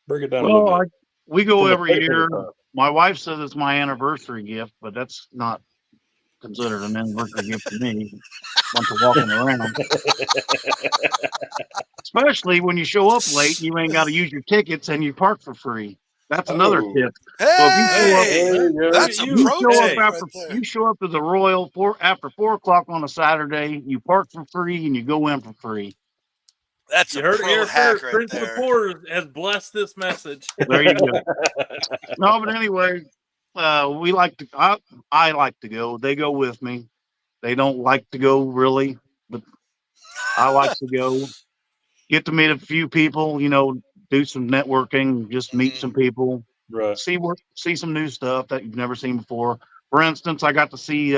Break it down a little bit. We go every year. My wife says it's my anniversary gift, but that's not considered an anniversary gift to me. Bunch of walking around. Especially when you show up late, you ain't got to use your tickets and you park for free. That's another tip. Hey, that's a pro tip you show up to the Royal after 4 o'clock on a Saturday, you park for free and you go in for free. That's a pro hack right Prince there. McClure has blessed this message. There you go. No, but anyway, we like to. I like to go. They go with me. They don't like to go really, but I like to go. Get to meet a few people. Do some networking. Just meet some people. Right. See some new stuff that you've never seen before. For instance, I got to see.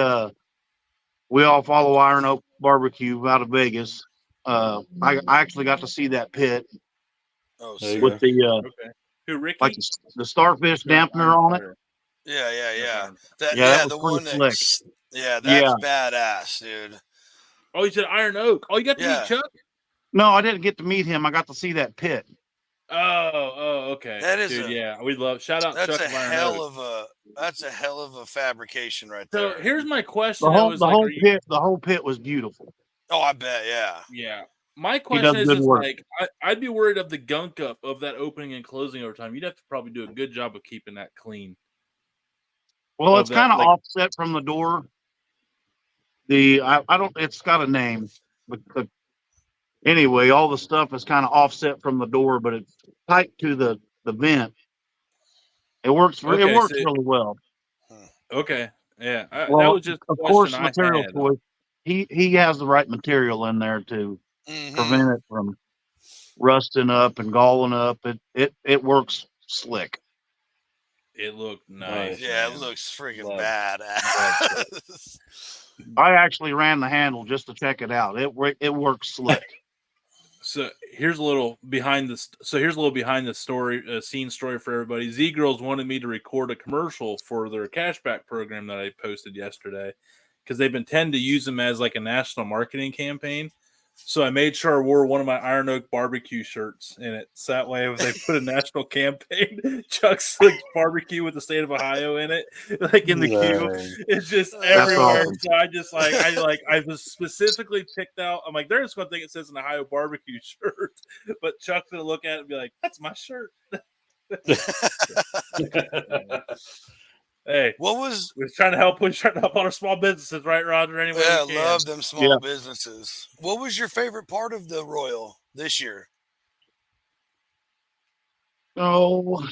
We all follow Iron Oak Barbecue out of Vegas. I actually got to see that pit with the Who, Ricky? like the starfish dampener on it. Yeah. That the was one slick. That's badass, dude. Oh, you said Iron Oak. Oh, you got to meet Chuck? No, I didn't get to meet him. I got to see that pit. Oh, okay. That is we'd love shout out. That's Chuck that's a hell of a fabrication right there. So here's my question. The whole pit was beautiful. Oh, I bet, yeah. Yeah. My question is like I'd be worried of the gunk up of that opening and closing over time. You'd have to probably do a good job of keeping that clean. Well, it's kind of offset from the door. It's got a name, but anyway, all the stuff is kind of offset from the door, but it's tight to the vent. It works. It works really well. Okay. Yeah. That was just of course material choice. He has the right material in there to prevent it from rusting up and galling up. It works slick. It looked nice. Yeah, it looks freaking badass. I actually ran the handle just to check it out. It works slick. So here's a little behind the story, scene story for everybody. Z Girls wanted me to record a commercial for their cashback program that I posted yesterday because they've been tend to use them as like a national marketing campaign. So I made sure I wore one of my Iron Oak barbecue shirts in it. So that way, if they put a national campaign, Chuck's like barbecue with the state of Ohio in it, like in the queue. It's just everywhere. Awesome. So I was specifically picked out. I'm like, they're just going to think it says an Ohio barbecue shirt, but Chuck's going to look at it and be like, that's my shirt. Hey, we're trying to help all our small businesses, right, Roger? Anyway, love them small businesses. What was your favorite part of the Royal this year? Oh,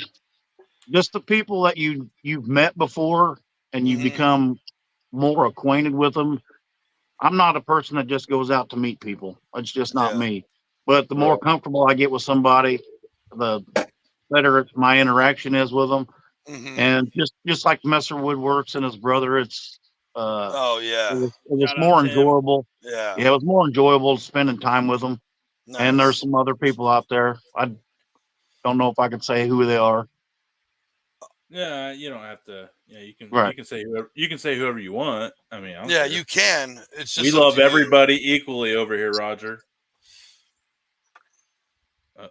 just the people that you've met before and you become more acquainted with them. I'm not a person that just goes out to meet people. It's just not me. But the more comfortable I get with somebody, the better my interaction is with them. And just like Messer Woodworks and his brother, it's it was more enjoyable. It was more enjoyable spending time with them. Nice. And there's some other people out there. I don't know if I could say who they are. Yeah, you don't have to. Yeah, you can. Right. You can say whoever you want. I mean, you can. It's just we love everybody equally over here, Roger.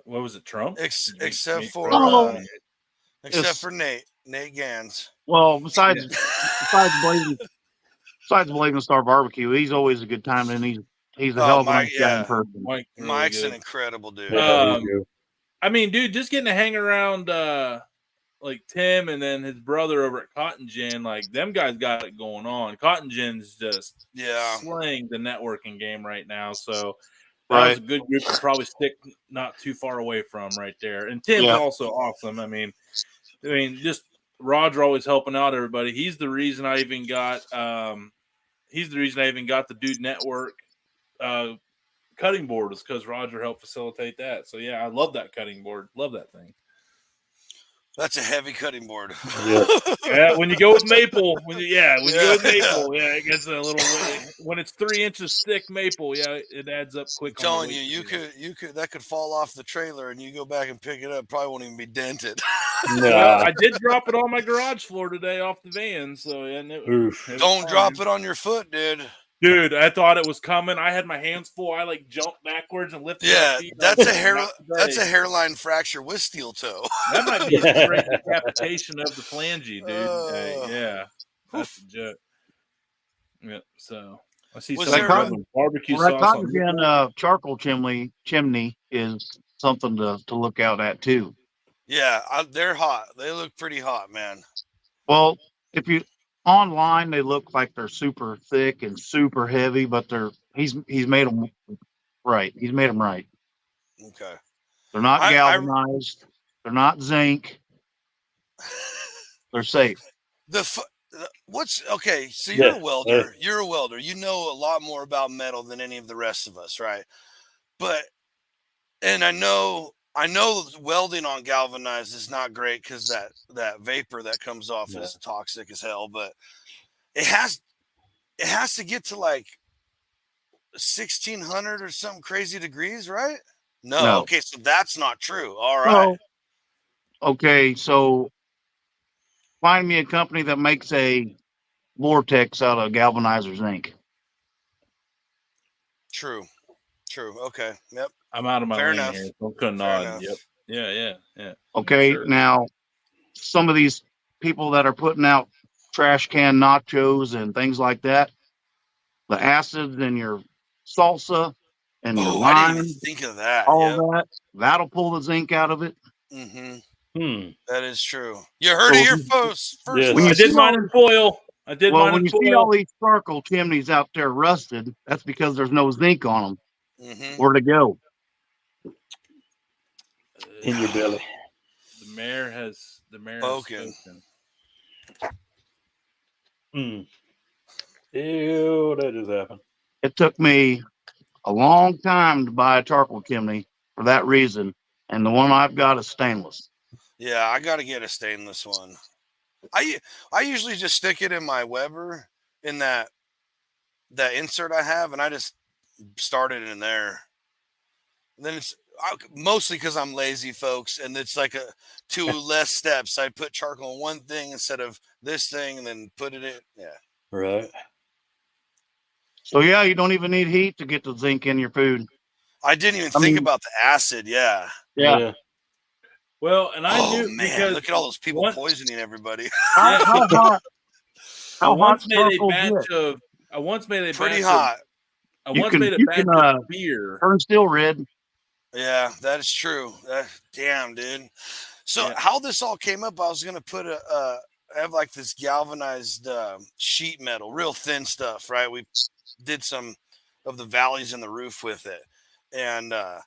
What was it, Trump? Except for Nate Gans. Well, besides Blazing Star Barbecue, he's always a good time, and he's a hell of a nice guy in person. Mike's an incredible dude. I mean, dude, just getting to hang around like Tim and then his brother over at Cotton Gin, like them guys got it going on. Cotton Gin's just slaying the networking game right now, so. That was a good group to probably stick not too far away from right there. And Tim's also awesome. I mean, just Roger always helping out everybody. He's the reason I even got he's the reason I even got the Dude Network cutting board, is because Roger helped facilitate that. So yeah, I love that cutting board. Love that thing. That's a heavy cutting board. Yeah, when you go with maple, go with maple, it gets a little. When it's 3 inches thick maple, it adds up quick. I'm telling you, you could that could fall off the trailer, and you go back and pick it up, probably won't even be dented. Well, I did drop it on my garage floor today off the van, so don't drop it on your foot, dude. Dude, I thought it was coming. I had my hands full. I jumped backwards and lifted my feet. That's a hairline fracture with steel toe. That might be a straight decapitation of the flange, dude. Yeah, that's a joke. Yeah, so I see some barbecue sauce on charcoal chimney is something to look out at too. Yeah, they're hot. They look pretty hot, man. Well, if you online, they look like they're super thick and super heavy, but he's made them right. He's made them right. Okay. They're not galvanized. They're not zinc. They're safe. Okay? So you're a welder. You're a welder. You know a lot more about metal than any of the rest of us, right? And I know welding on galvanized is not great because that vapor that comes off is toxic as hell. But it has to get to like 1,600 or something crazy degrees, right? No. Okay, so that's not true. All right. No. Okay, so find me a company that makes a vortex out of galvanizer zinc. True. Okay. Yep. I'm out of my lane here. So couldn't nod. Yep. Yeah. Okay, now some of these people that are putting out trash can nachos and things like that, the acids in your salsa and your lime, I didn't even think of that. That'll pull the zinc out of it. Mm-hmm. That is true. You heard it here first. When you did mine in foil. When you see all these charcoal chimneys out there rusted, that's because there's no zinc on them. Mm-hmm. Where to go? In your belly. The mayor has spoken. Ew, that just happened. It took me a long time to buy a charcoal chimney for that reason, and the one I've got is stainless. Yeah, I got to get a stainless one. I usually just stick it in my Weber in that insert I have, and I just start it in there. And then it's mostly because I'm lazy, folks, and it's like 2 less steps. I put charcoal in one thing instead of this thing, and then put it in. Yeah. Right. So you don't even need heat to get the zinc in your food. I didn't even think about the acid. Yeah. Well, and I knew because look at all those people poisoning everybody. How hot? I once made a batch of beer. Turn still red. Yeah, that is true. Damn, dude. So how this all came up, I was gonna put I have like this galvanized sheet metal, real thin stuff, right? We did some of the valleys in the roof with it, and I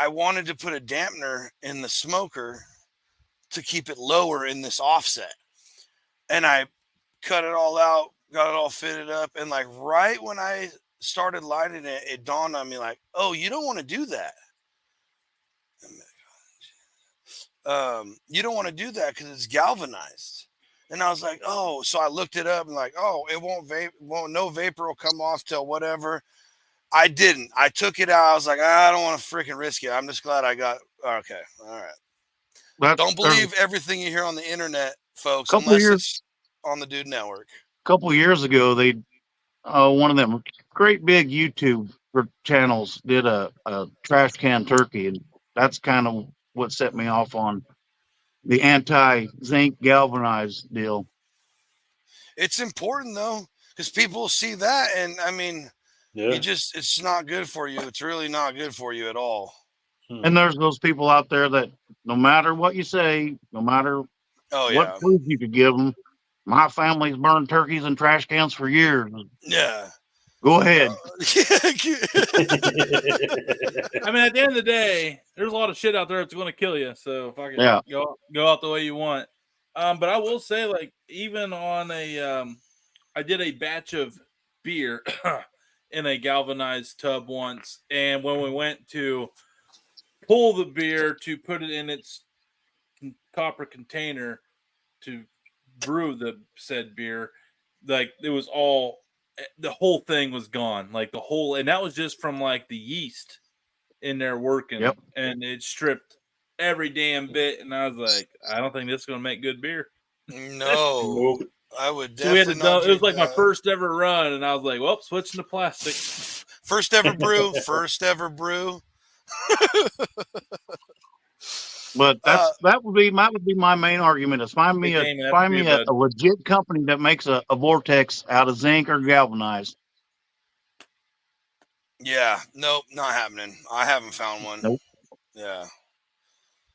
wanted to put a dampener in the smoker to keep it lower in this offset, and I cut it all out, got it all fitted up, and like right when I started lighting it, it dawned on me like, oh, you don't want to do that. You don't want to do that because it's galvanized. And I was like, oh, so I looked it up and like, oh, it no vapor will come off till whatever. I didn't. I took it out. I was like, I don't want to freaking risk it. I'm just glad I got. Okay. All right. Don't believe everything you hear on the internet, folks, unless it's on the Dude Network. A couple of years ago, one of them great big YouTube channels did a trash can turkey, and that's kind of what set me off on the anti-zinc galvanized deal. It's important though, because people see that, and I mean, it's not good for you. It's really not good for you at all. And there's those people out there that no matter what you say, no matter what proof you could give them, my family's burned turkeys in trash cans for years. Yeah. Go ahead. I mean, at the end of the day, there's a lot of shit out there that's going to kill you. So if I can go out the way you want. But I will say, like, even on I did a batch of beer in a galvanized tub once, and when we went to pull the beer to put it in its copper container to brew the said beer, like it was all, the whole thing was gone, like the whole, and that was just from like the yeast in there working. Yep. And it stripped every damn bit, and I was like, I don't think this is gonna make good beer. No, I would So we had definitely to not. it was drink like my that. first ever run, and I was like, well, switching to plastic. First ever brew. First ever brew. But that would be my main argument is find me a legit company that makes a vortex out of zinc or galvanized. Yeah, nope, not happening. I haven't found one. Nope. Yeah.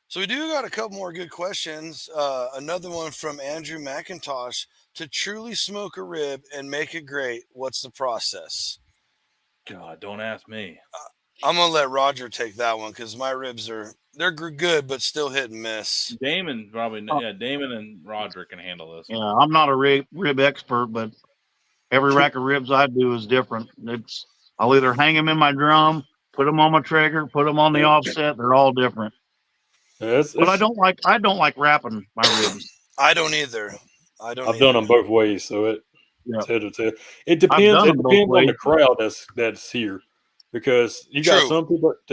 So we do got a couple more good questions. Another one from Andrew McIntosh. To truly smoke a rib and make it great, what's the process? God, don't ask me. I'm gonna let Roger take that one because my ribs they're good, but still hit and miss. Damon probably, Damon and Roger can handle this. Yeah, I'm not a rib expert, but every rack of ribs I do is different. I'll either hang them in my drum, put them on my trigger, put them on the offset. They're all different. But I don't like wrapping my ribs. I don't either. I've done them both ways, so it's head or tail. It depends. It depends on the crowd that's here, because you got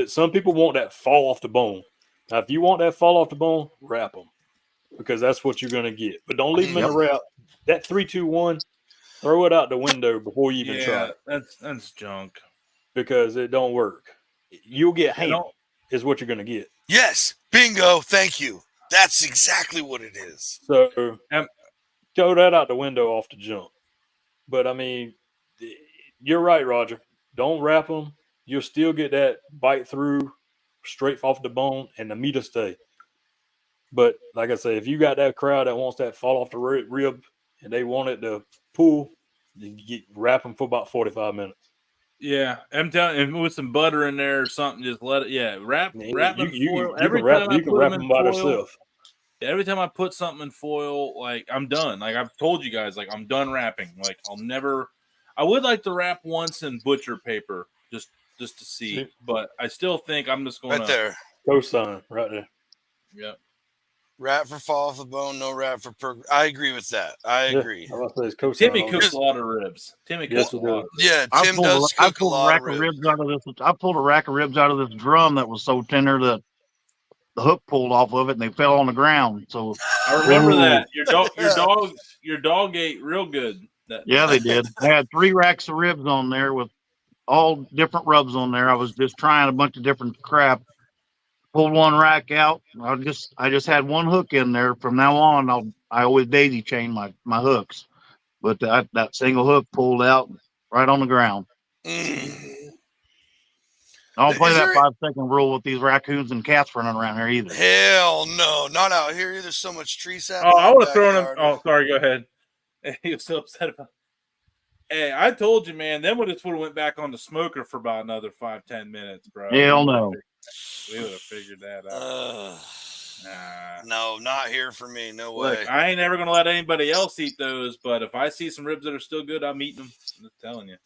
some people want that fall off the bone. Now, if you want that fall off the bone, wrap them, because that's what you're going to get. But don't leave them in the wrap. That 3-2-1, throw it out the window before you even try it. That's junk, because it don't work. You'll get ham is what you're going to get. Yes, bingo. Thank you. That's exactly what it is. So throw that out the window off the jump. But I mean, you're right, Roger. Don't wrap them. You'll still get that bite through straight off the bone, and the meat will stay. But like I say, if you got that crowd that wants that fall off the rib and they want it to pull, you wrap them for about 45 minutes. Yeah, I'm telling you, with some butter in there or something, just let it. Yeah, wrap in foil. Every time I put them in by themselves. Every time I put something in foil, like I'm done. Like I've told you guys, like I'm done wrapping. Like I would like to wrap once in butcher paper just to see, but I still think I'm just going right there. Co-sign right there. Yeah. Wrap for fall off the bone, no wrap for I agree with that. I agree. Timmy cooks a lot of ribs. Tim does cook a lot of ribs. I pulled a rack of ribs out of this drum that was so tender that the hook pulled off of it and they fell on the ground. So I remember that your dog ate real good. Yeah, they did. I had 3 racks of ribs on there with all different rubs on there. I was just trying a bunch of different crap. Pulled one rack out. I just had one hook in there. From now on, I always daisy chain my hooks, but that single hook pulled out right on the ground. I don't play that 5-second rule with these raccoons and cats running around here either. Hell no, not out here. There's so much tree sap. Oh, I would have thrown him. Oh, sorry. Go ahead. He was so upset about. Hey, I told you, man. Then we just would have went back on the smoker for about another 5-10 minutes, bro. Hell no. We would have figured that out. No, not here for me. No way. Look, I ain't never gonna let anybody else eat those. But if I see some ribs that are still good, I'm eating them. I'm just telling you.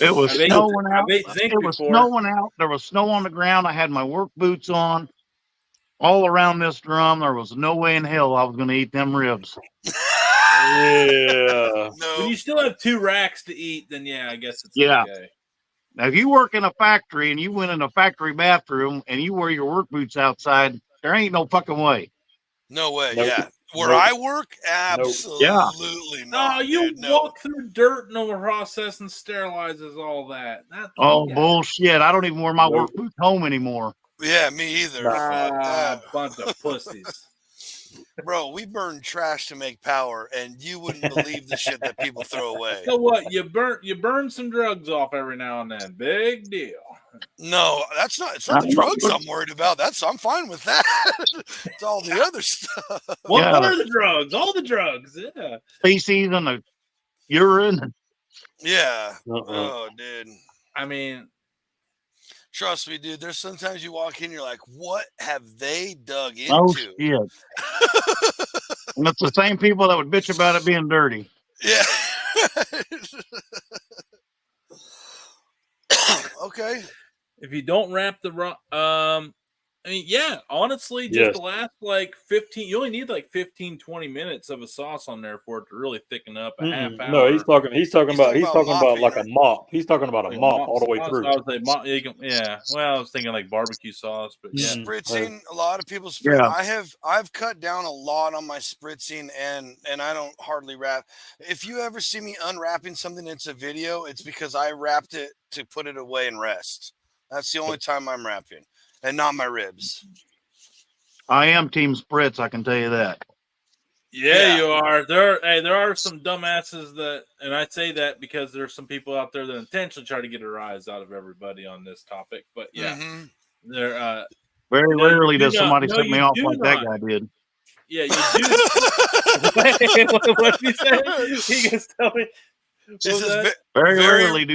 It was snowing out. Snowing out. There was snow on the ground. I had my work boots on. All around this drum, there was no way in hell I was going to eat them ribs. Yeah. No. When you still have 2 racks to eat, then I guess it's okay. Now, if you work in a factory and you went in a factory bathroom and you wear your work boots outside, there ain't no fucking way. No way. Nope. Yeah. Where I work, absolutely not. No, you walk through dirt and the process and sterilizes all that. Bullshit. I don't even wear my work boots home anymore. Yeah, me either. Bunch of pussies. Bro, we burn trash to make power, and you wouldn't believe the shit that people throw away. So what? You burn some drugs off every now and then. Big deal. No, it's not the drugs I'm worried about. I'm fine with that. It's all the other stuff. What are the drugs? All the drugs. Yeah. Feces and the urine. Yeah. Oh, dude. I mean, trust me, dude. There's sometimes you walk in, you're like, what have they dug into? Oh, shit. And it's the same people that would bitch about it being dirty. Yeah. Okay. If you don't wrap the I mean, yeah, honestly, just the last like 15, you only need like 15, 20 minutes of a sauce on there for it to really thicken up a half hour. No, he's talking about like a mop. He's talking about like a mop all the way sauce. through. I would say yeah. Well, I was thinking like barbecue sauce, but yeah. Spritzing, a lot of people spritz. Yeah. I've cut down a lot on my spritzing and I don't hardly wrap. If you ever see me unwrapping something that's a video, it's because I wrapped it to put it away and rest. That's the only time I'm wrapping, and not my ribs. I am team spritz, I can tell you that. Yeah, you are. There are some dumbasses that, and I say that because there's some people out there that intentionally try to get a rise out of everybody on this topic. But yeah, they're very rarely does somebody set me off like that guy did. Yeah, you do. What did he say? He gets tell me. Very rarely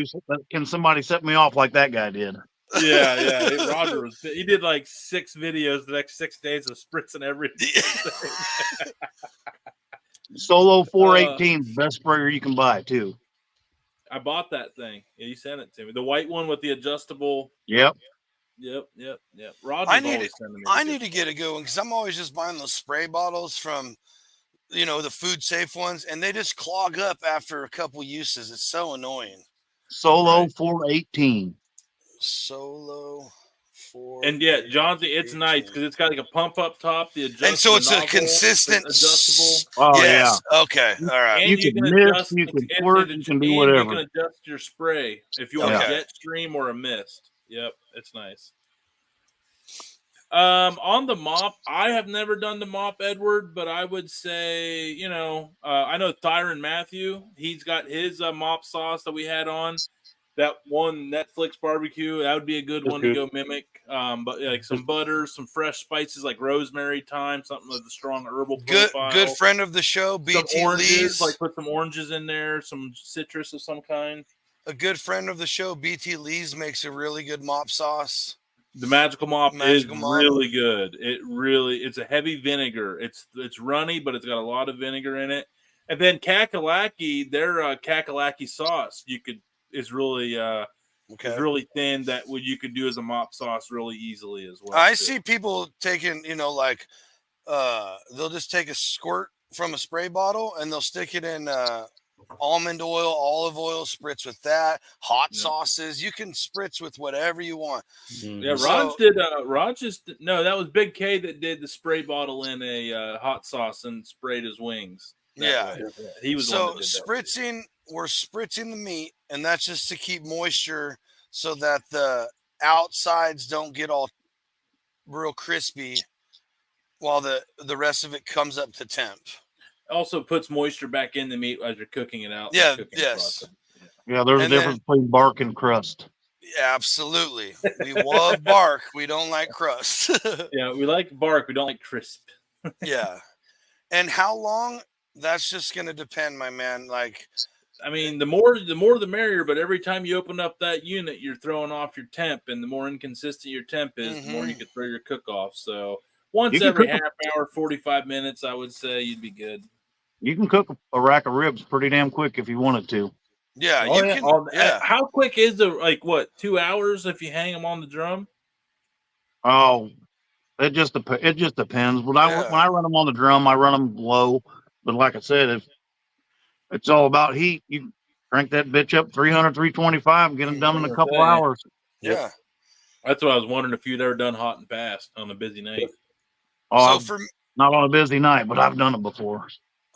can somebody set me off like that guy did. Yeah. Roger he did like 6 videos the next 6 days of spritzing everything. Solo 418, best sprayer you can buy too. I bought that thing. Yeah, you sent it to me. The white one with the adjustable. Yep. Roger's always sending me. I need to get a good one because I'm always just buying those spray bottles from, the food safe ones, and they just clog up after a couple uses. It's so annoying. Solo 418. Solo 4. And yeah, Johnsy, it's nice because it's got like a pump up top, the adjustable, and so it's a consistent adjustable. Oh yes. Yeah. Okay. All right. And you can mist, you can squirt, you can do whatever. You can adjust your spray if you want a jet stream or a mist. Yep, it's nice. On the mop, I have never done the mop, Edward, but I would say, I know Tyron Matthew. He's got his mop sauce that we had on. That one Netflix barbecue, that would be a good one to go mimic. But like some butter, some fresh spices like rosemary, thyme, something with a strong herbal profile. Good friend of the show, BT Lees. Like put some oranges in there, some citrus of some kind. A good friend of the show, BT Lees, makes a really good mop sauce. The Magical Mop is really good. It's a heavy vinegar. It's runny, but it's got a lot of vinegar in it. And then Kakalaki, their Kakalaki sauce, is really really thin that you could do as a mop sauce really easily as well. I see people taking, they'll just take a squirt from a spray bottle and they'll stick it in almond oil, olive oil, spritz with that, hot sauces. You can spritz with whatever you want. Yeah, that was Big K that did the spray bottle in a hot sauce and sprayed his wings. He was so spritzing. We're spritzing the meat, and that's just to keep moisture so that the outsides don't get all real crispy while the rest of it comes up to temp. Also puts moisture back in the meat as you're cooking it out. Yeah, yes. Yeah, there's a difference between bark and crust. Yeah, absolutely. We love bark. We don't like crust. Yeah, we like bark. We don't like crisp. Yeah. And how long? That's just going to depend, my man. Like, I mean, the more the merrier, but every time you open up that unit, you're throwing off your temp, and the more inconsistent your temp is, the more you could throw your cook off. So once every half hour, 45 minutes, I would say you'd be good. You can cook a rack of ribs pretty damn quick if you wanted to. Yeah, How quick is it? 2 hours if you hang them on the drum? Oh, it just depends. When I run them on the drum, I run them low. But like I said, if it's all about heat, you crank that bitch up 300, 325, and get them done in a couple hours. Yeah. That's what I was wondering if you'd ever done hot and fast on a busy night. Oh, not on a busy night, but I've done it before.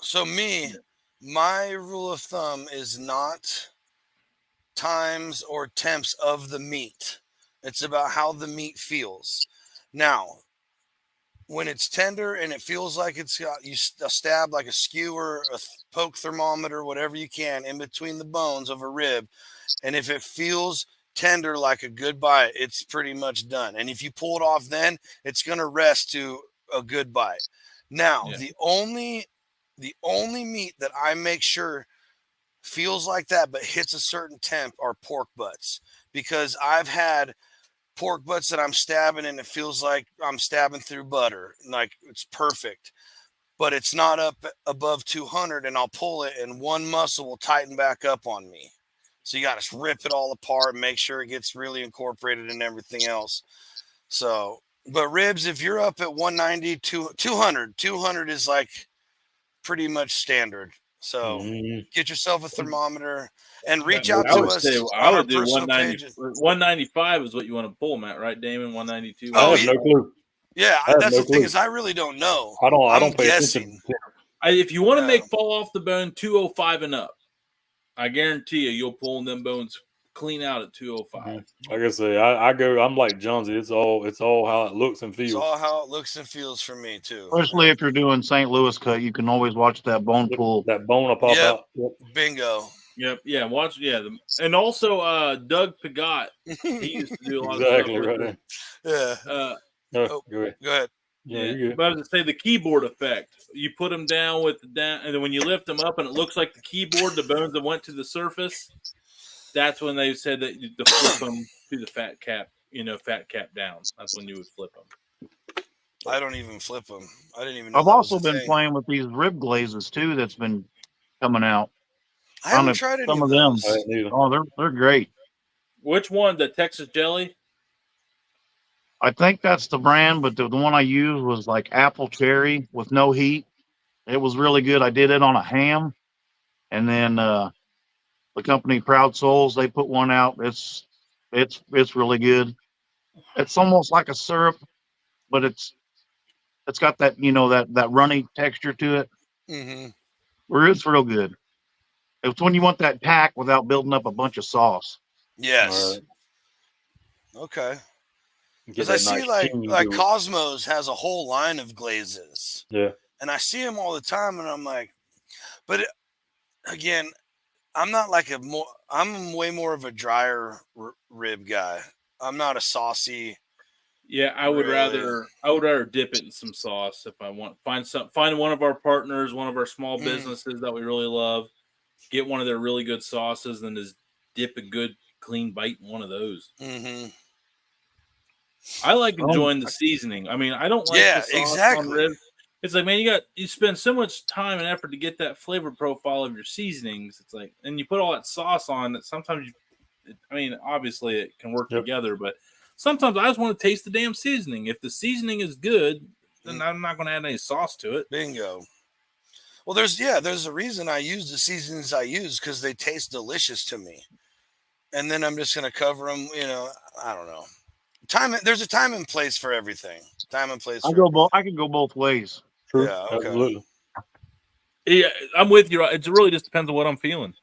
So my rule of thumb is not times or temps of the meat. It's about how the meat feels. Now, when it's tender and it feels like it's got you stab like a skewer, a poke thermometer, whatever you can in between the bones of a rib. And if it feels tender like a good bite, it's pretty much done. And if you pull it off, then it's going to rest to a good bite. Now, the only meat that I make sure feels like that but hits a certain temp are pork butts, because I've had pork butts that I'm stabbing and it feels like I'm stabbing through butter. Like, it's perfect. but it's not up above 200, and I'll pull it, and one muscle will tighten back up on me. So you got to rip it all apart, make sure it gets really incorporated and everything else. So, but ribs, if you're up at 190, 200 is like pretty much standard. So get yourself a thermometer and reach out to us. I would do 190. 195 is what you want to pull, Matt, right, Damon? 192. I have no clue. Yeah, that's the thing is I really don't know. I don't pay guessing. Attention. If you want to make fall off the bone 205 and up, I guarantee you'll pull them bones clean out at 205. Like I say, I'm like Jonesy. It's all how it looks and feels. It's all how it looks and feels for me too. Especially if you're doing St. Louis cut, you can always watch that bone pull. That bone will pop out. Yep. Bingo. Yep. Yeah. Watch. Yeah. And also, Doug Pagat. He used to do a lot of stuff right there. Yeah. Go ahead. Yeah. But I was to say the keyboard effect. You put them down with the down, and then when you lift them up, and it looks like the keyboard, the bones that went to the surface. That's when they said that you flip them to the fat cap down. That's when you would flip them. I don't even flip them. I didn't even know. I've also been playing with these rib glazes too. That's been coming out. I haven't tried any of them. Oh, they're great. Which one? The Texas Jelly? I think that's the brand, but the one I used was like apple cherry with no heat. It was really good. I did it on a ham, and then the company Proud Souls, they put one out. It's really good. It's almost like a syrup, but it's got that that runny texture to it. Where it's real good. It's when you want that pack without building up a bunch of sauce. Yes. Right. Okay. Because I see like Cosmos has a whole line of glazes. Yeah. And I see them all the time, and I'm like, but again, I'm not like I'm way more of a drier rib guy. I'm not a saucy. Yeah, I would rather dip it in some sauce if I want. Find one of our partners, one of our small businesses that we really love. Get one of their really good sauces, and just dip a good clean bite in one of those. I like enjoying the seasoning. I mean, I don't like the sauce on ribs. It's like, man, you spend so much time and effort to get that flavor profile of your seasonings. It's like, and you put all that sauce on that sometimes obviously it can work together, but sometimes I just want to taste the damn seasoning. If the seasoning is good, then I'm not going to add any sauce to it. Bingo. Well, there's a reason I use the seasonings I use, because they taste delicious to me. And then I'm just going to cover them, I don't know. There's a time and place for everything. Time and place. I can go both ways. True. Yeah, okay. Absolutely. Yeah, I'm with you. It really just depends on what I'm feeling.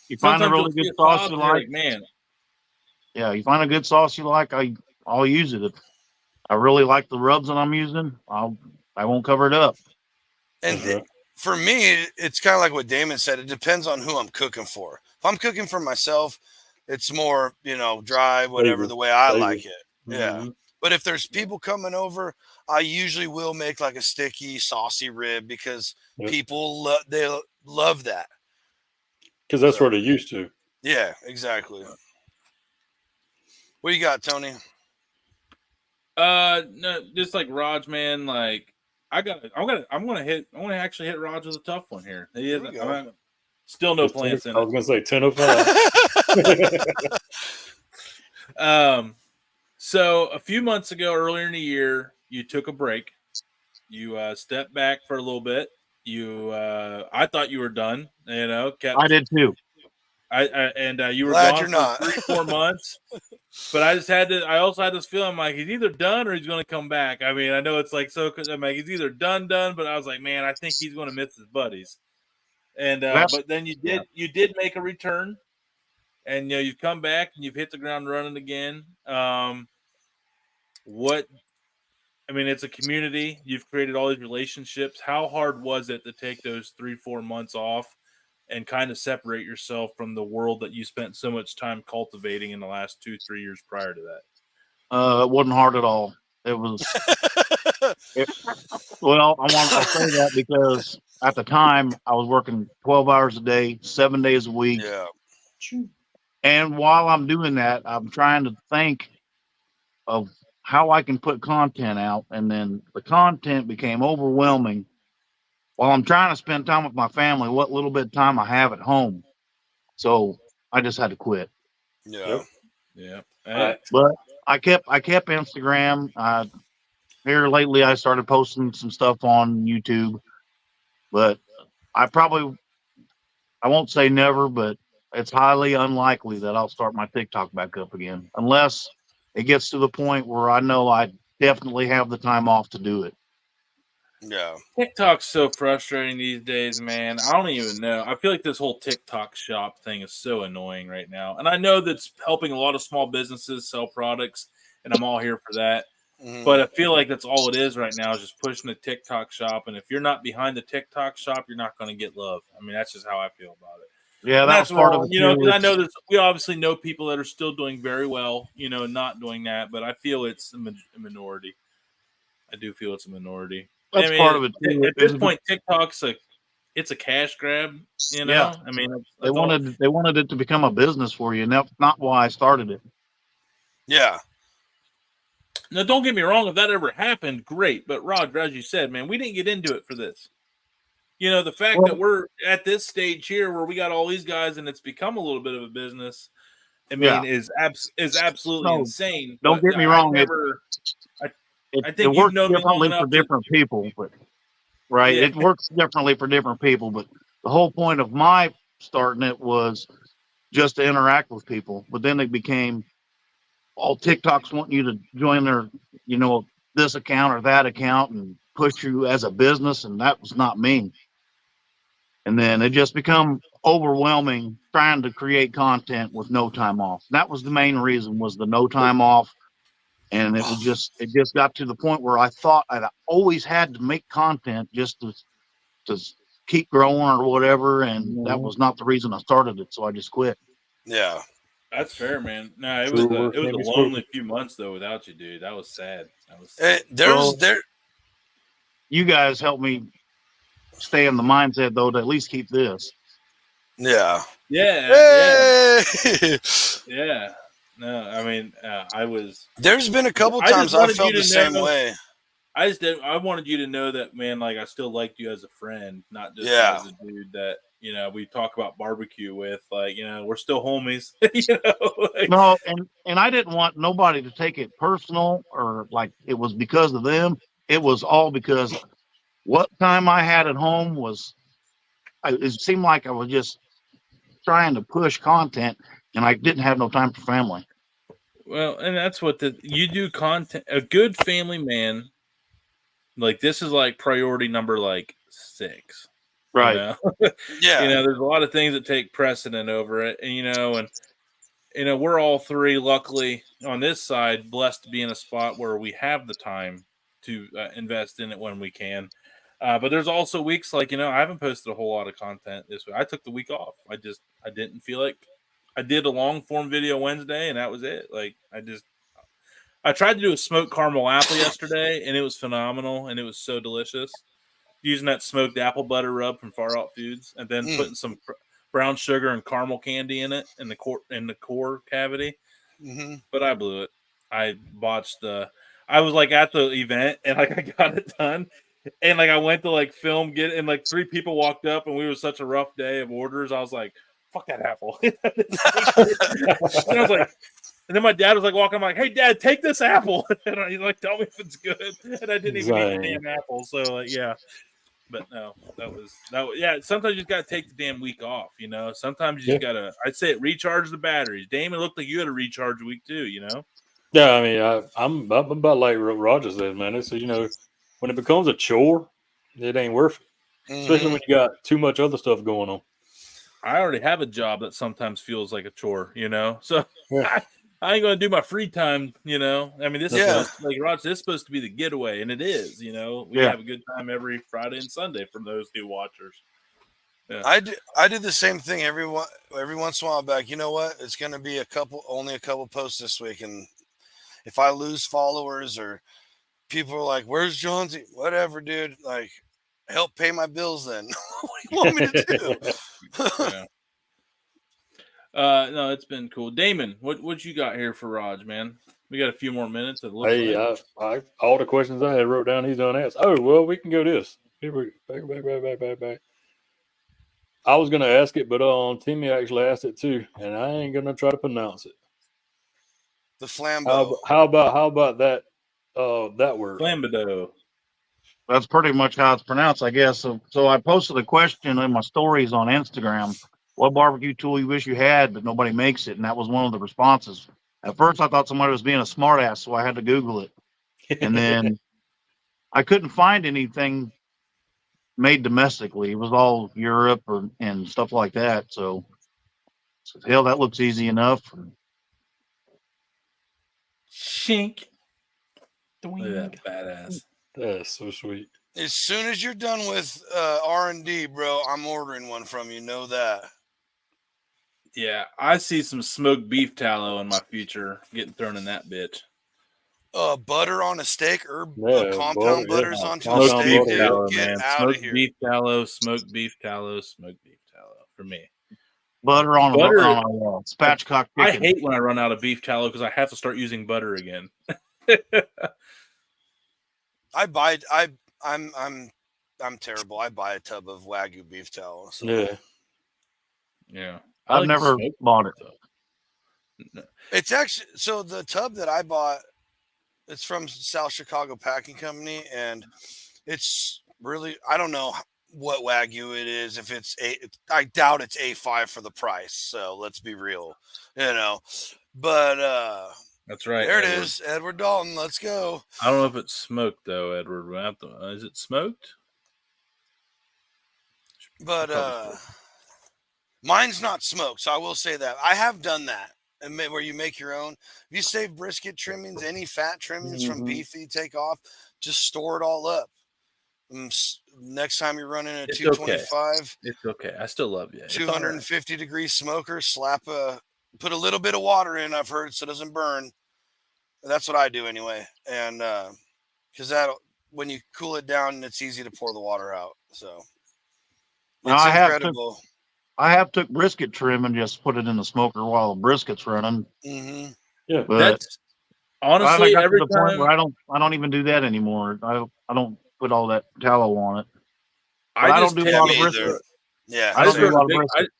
You find a really good sauce you like, man. Yeah, you find a good sauce you like, I'll use it. If I really like the rubs that I'm using, I won't cover it up. And for me, it's kind of like what Damon said. It depends on who I'm cooking for. If I'm cooking for myself, it's more, dry, whatever, the way I like it. Yeah. But if there's people coming over, I usually will make like a sticky, saucy rib, because people they love that. Because that's what they're used to. Yeah, exactly. What you got, Tony? No, just like Raj, man. Like I'm gonna actually hit Raj with a tough one here. Still no plants in it. I was gonna say 10:05. So a few months ago, earlier in the year, you took a break. You stepped back for a little bit. I thought you were done. I did too. You were Glad gone you're for not. 3-4 months. But I also had this feeling like he's either done or he's going to come back. I mean, I know it's like I'm like he's either done, but I was like, man, I think he's going to miss his buddies. And but then you did make a return, and you've come back and you've hit the ground running again. It's a community. You've created all these relationships. How hard was it to take those 3-4 months off and kind of separate yourself from the world that you spent so much time cultivating in the last 2-3 years prior to that? It wasn't hard at all. It was. I'll say that because at the time I was working 12 hours a day, 7 days a week. Yeah. And while I'm doing that, I'm trying to think of how I can put content out. And then the content became overwhelming while I'm trying to spend time with my family, what little bit of time I have at home. So I just had to quit. Yeah. Yeah. But I kept Instagram. Here lately, I started posting some stuff on YouTube, but I won't say never, but it's highly unlikely that I'll start my TikTok back up again, unless it gets to the point where I know I definitely have the time off to do it. Yeah. TikTok's so frustrating these days, man. I don't even know. I feel like this whole TikTok shop thing is so annoying right now. And I know that's helping a lot of small businesses sell products, and I'm all here for that. Mm-hmm. But I feel like that's all it is right now, is just pushing the TikTok shop. And if you're not behind the TikTok shop, you're not going to get love. I mean, that's just how I feel about it. Yeah, And that that's was part wrong, of it. you know, because I know that we obviously know people that are still doing very well, you know, not doing that. But I feel it's a minority. I do feel it's a minority. That's I mean, part of it too. at this point, TikTok's it's a cash grab. You know, Yeah. I mean, They wanted it to become a business for you, and that's not why I started it. Yeah. Now, don't get me wrong. If that ever happened, great. But Roger, as you said, man, we didn't get into it for this. You know, the fact that we're at this stage here where we got all these guys and it's become a little bit of a business, I mean, is absolutely insane. Don't get me wrong. I It think you've works known me long differently for enough different people, but right, Yeah. it works differently for different people. But the whole point of my starting it was just to interact with people. But then it became all TikToks wanting you to join their, this account or that account and push you as a business, and that was not me. And then it just become overwhelming trying to create content with no time off. That was the main reason, was the no time off. And it just got to the point where I thought I'd always had to make content just to keep growing or whatever. And that was not the reason I started it. So I just quit. Yeah. That's fair, man. No, it was a lonely few months though without you, dude. That was sad. You guys helped me stay in the mindset though to at least keep this. Yeah. Yeah. Yeah. No, I mean, I was. There's been a couple times I felt the same way. I wanted you to know that, man. Like, I still liked you as a friend, not just as a dude that we talk about barbecue with. Like, we're still homies. No, and I didn't want nobody to take it personal or like it was because of them. It was all because what time I had at home it seemed like I was just trying to push content, and I didn't have no time for family. Well, and that's what you do content. A good family man. Like, this is like priority number 6, right? Yeah. There's a lot of things that take precedent over it, and we're all three, luckily on this side, blessed to be in a spot where we have the time to invest in it when we can. But there's also weeks I haven't posted a whole lot of content this week. I took the week off. I didn't feel like I did a long form video Wednesday, and that was it. I tried to do a smoked caramel apple yesterday, and it was phenomenal, and it was so delicious. Using that smoked apple butter rub from Far Out Foods, and then putting some brown sugar and caramel candy in it in the core cavity. Mm-hmm. But I blew it. I botched I was at the event, and I got it done, and I went to film and 3 people walked up, and we were such a rough day of orders. I was like, "Fuck that apple!" And I was like. And then my dad was walking. I'm like, "Hey, Dad, take this apple." And he's like, "Tell me if it's good." And I didn't even eat the damn apple. So yeah, but no, that was yeah. Sometimes you just gotta take the damn week off. Sometimes you just gotta. I'd say recharge the batteries. Damon looked like you had a recharge week too. Yeah, I mean, I'm about like Roger said, man. It's when it becomes a chore, it ain't worth it. Especially when you got too much other stuff going on. I already have a job that sometimes feels like a chore, So I ain't gonna do my free time, I mean, this is supposed to, Roger, this is supposed to be the getaway, and it is, We have a good time every Friday and Sunday from those new watchers. Yeah. I do the same thing every once in a while. Back, you know what? It's gonna be only a couple posts this week, and if I lose followers or people are like, "Where's Jonesy?" Whatever, dude. Help pay my bills. Then what do you want me to do? Yeah. No, it's been cool. Damon, what you got here for Raj, man? We got a few more minutes. Hey, all the questions I had wrote down, he's unasked. Oh, well, we can go this. Back. I was gonna ask it, but Timmy actually asked it too, and I ain't gonna try to pronounce it. The flambeau. How about that? That word. Flambeau. That's pretty much how it's pronounced, I guess. So I posted a question in my stories on Instagram. What barbecue tool you wish you had, but nobody makes it? And that was one of the responses. At first, I thought somebody was being a smartass, so I had to Google it. And then I couldn't find anything made domestically. It was all Europe and stuff like that. So hell, that looks easy enough. Shink. Look at that badass. That's so sweet. As soon as you're done with R&D, bro, I'm ordering one from you. Know that. Yeah, I see some smoked beef tallow in my future getting thrown in that bitch. Butter on a steak, butter, compound butters onto a Smoked steak, beef dude. tallow, Get man. out Smoked of here. beef tallow, smoked beef tallow, smoked beef tallow for me. Butter on Butter- a spatchcock chicken. I hate when I run out of beef tallow because I have to start using butter again. I'm terrible. I buy a tub of Wagyu beef tallow. So. Yeah. I've never bought it. No. It's actually so the tub that I bought, it's from South Chicago Packing Company, and it's really, I don't know what Wagyu it is. If it's I doubt it's A5 for the price. So let's be real, But that's right. There Edward. it is, Edward Dalton. Let's go. I don't know if it's smoked though, Edward. Is it smoked? But mine's not smoked, so I will say that I have done that. And where you make your own. If you save brisket trimmings, any fat trimmings from beef that you take off, just store it all up. Next time you're running a 225, it's okay. I still love you. 250 degree smoker, put a little bit of water in. I've heard so it doesn't burn. That's what I do anyway, and because when you cool it down, it's easy to pour the water out. So it's incredible. I have took brisket trim and just put it in the smoker while the brisket's running. Mm-hmm. Yeah, but that's honestly every to the time point where I don't even do that anymore. I don't put all that tallow on it. I don't do a lot of brisket. Yeah, I don't do a lot of brisket.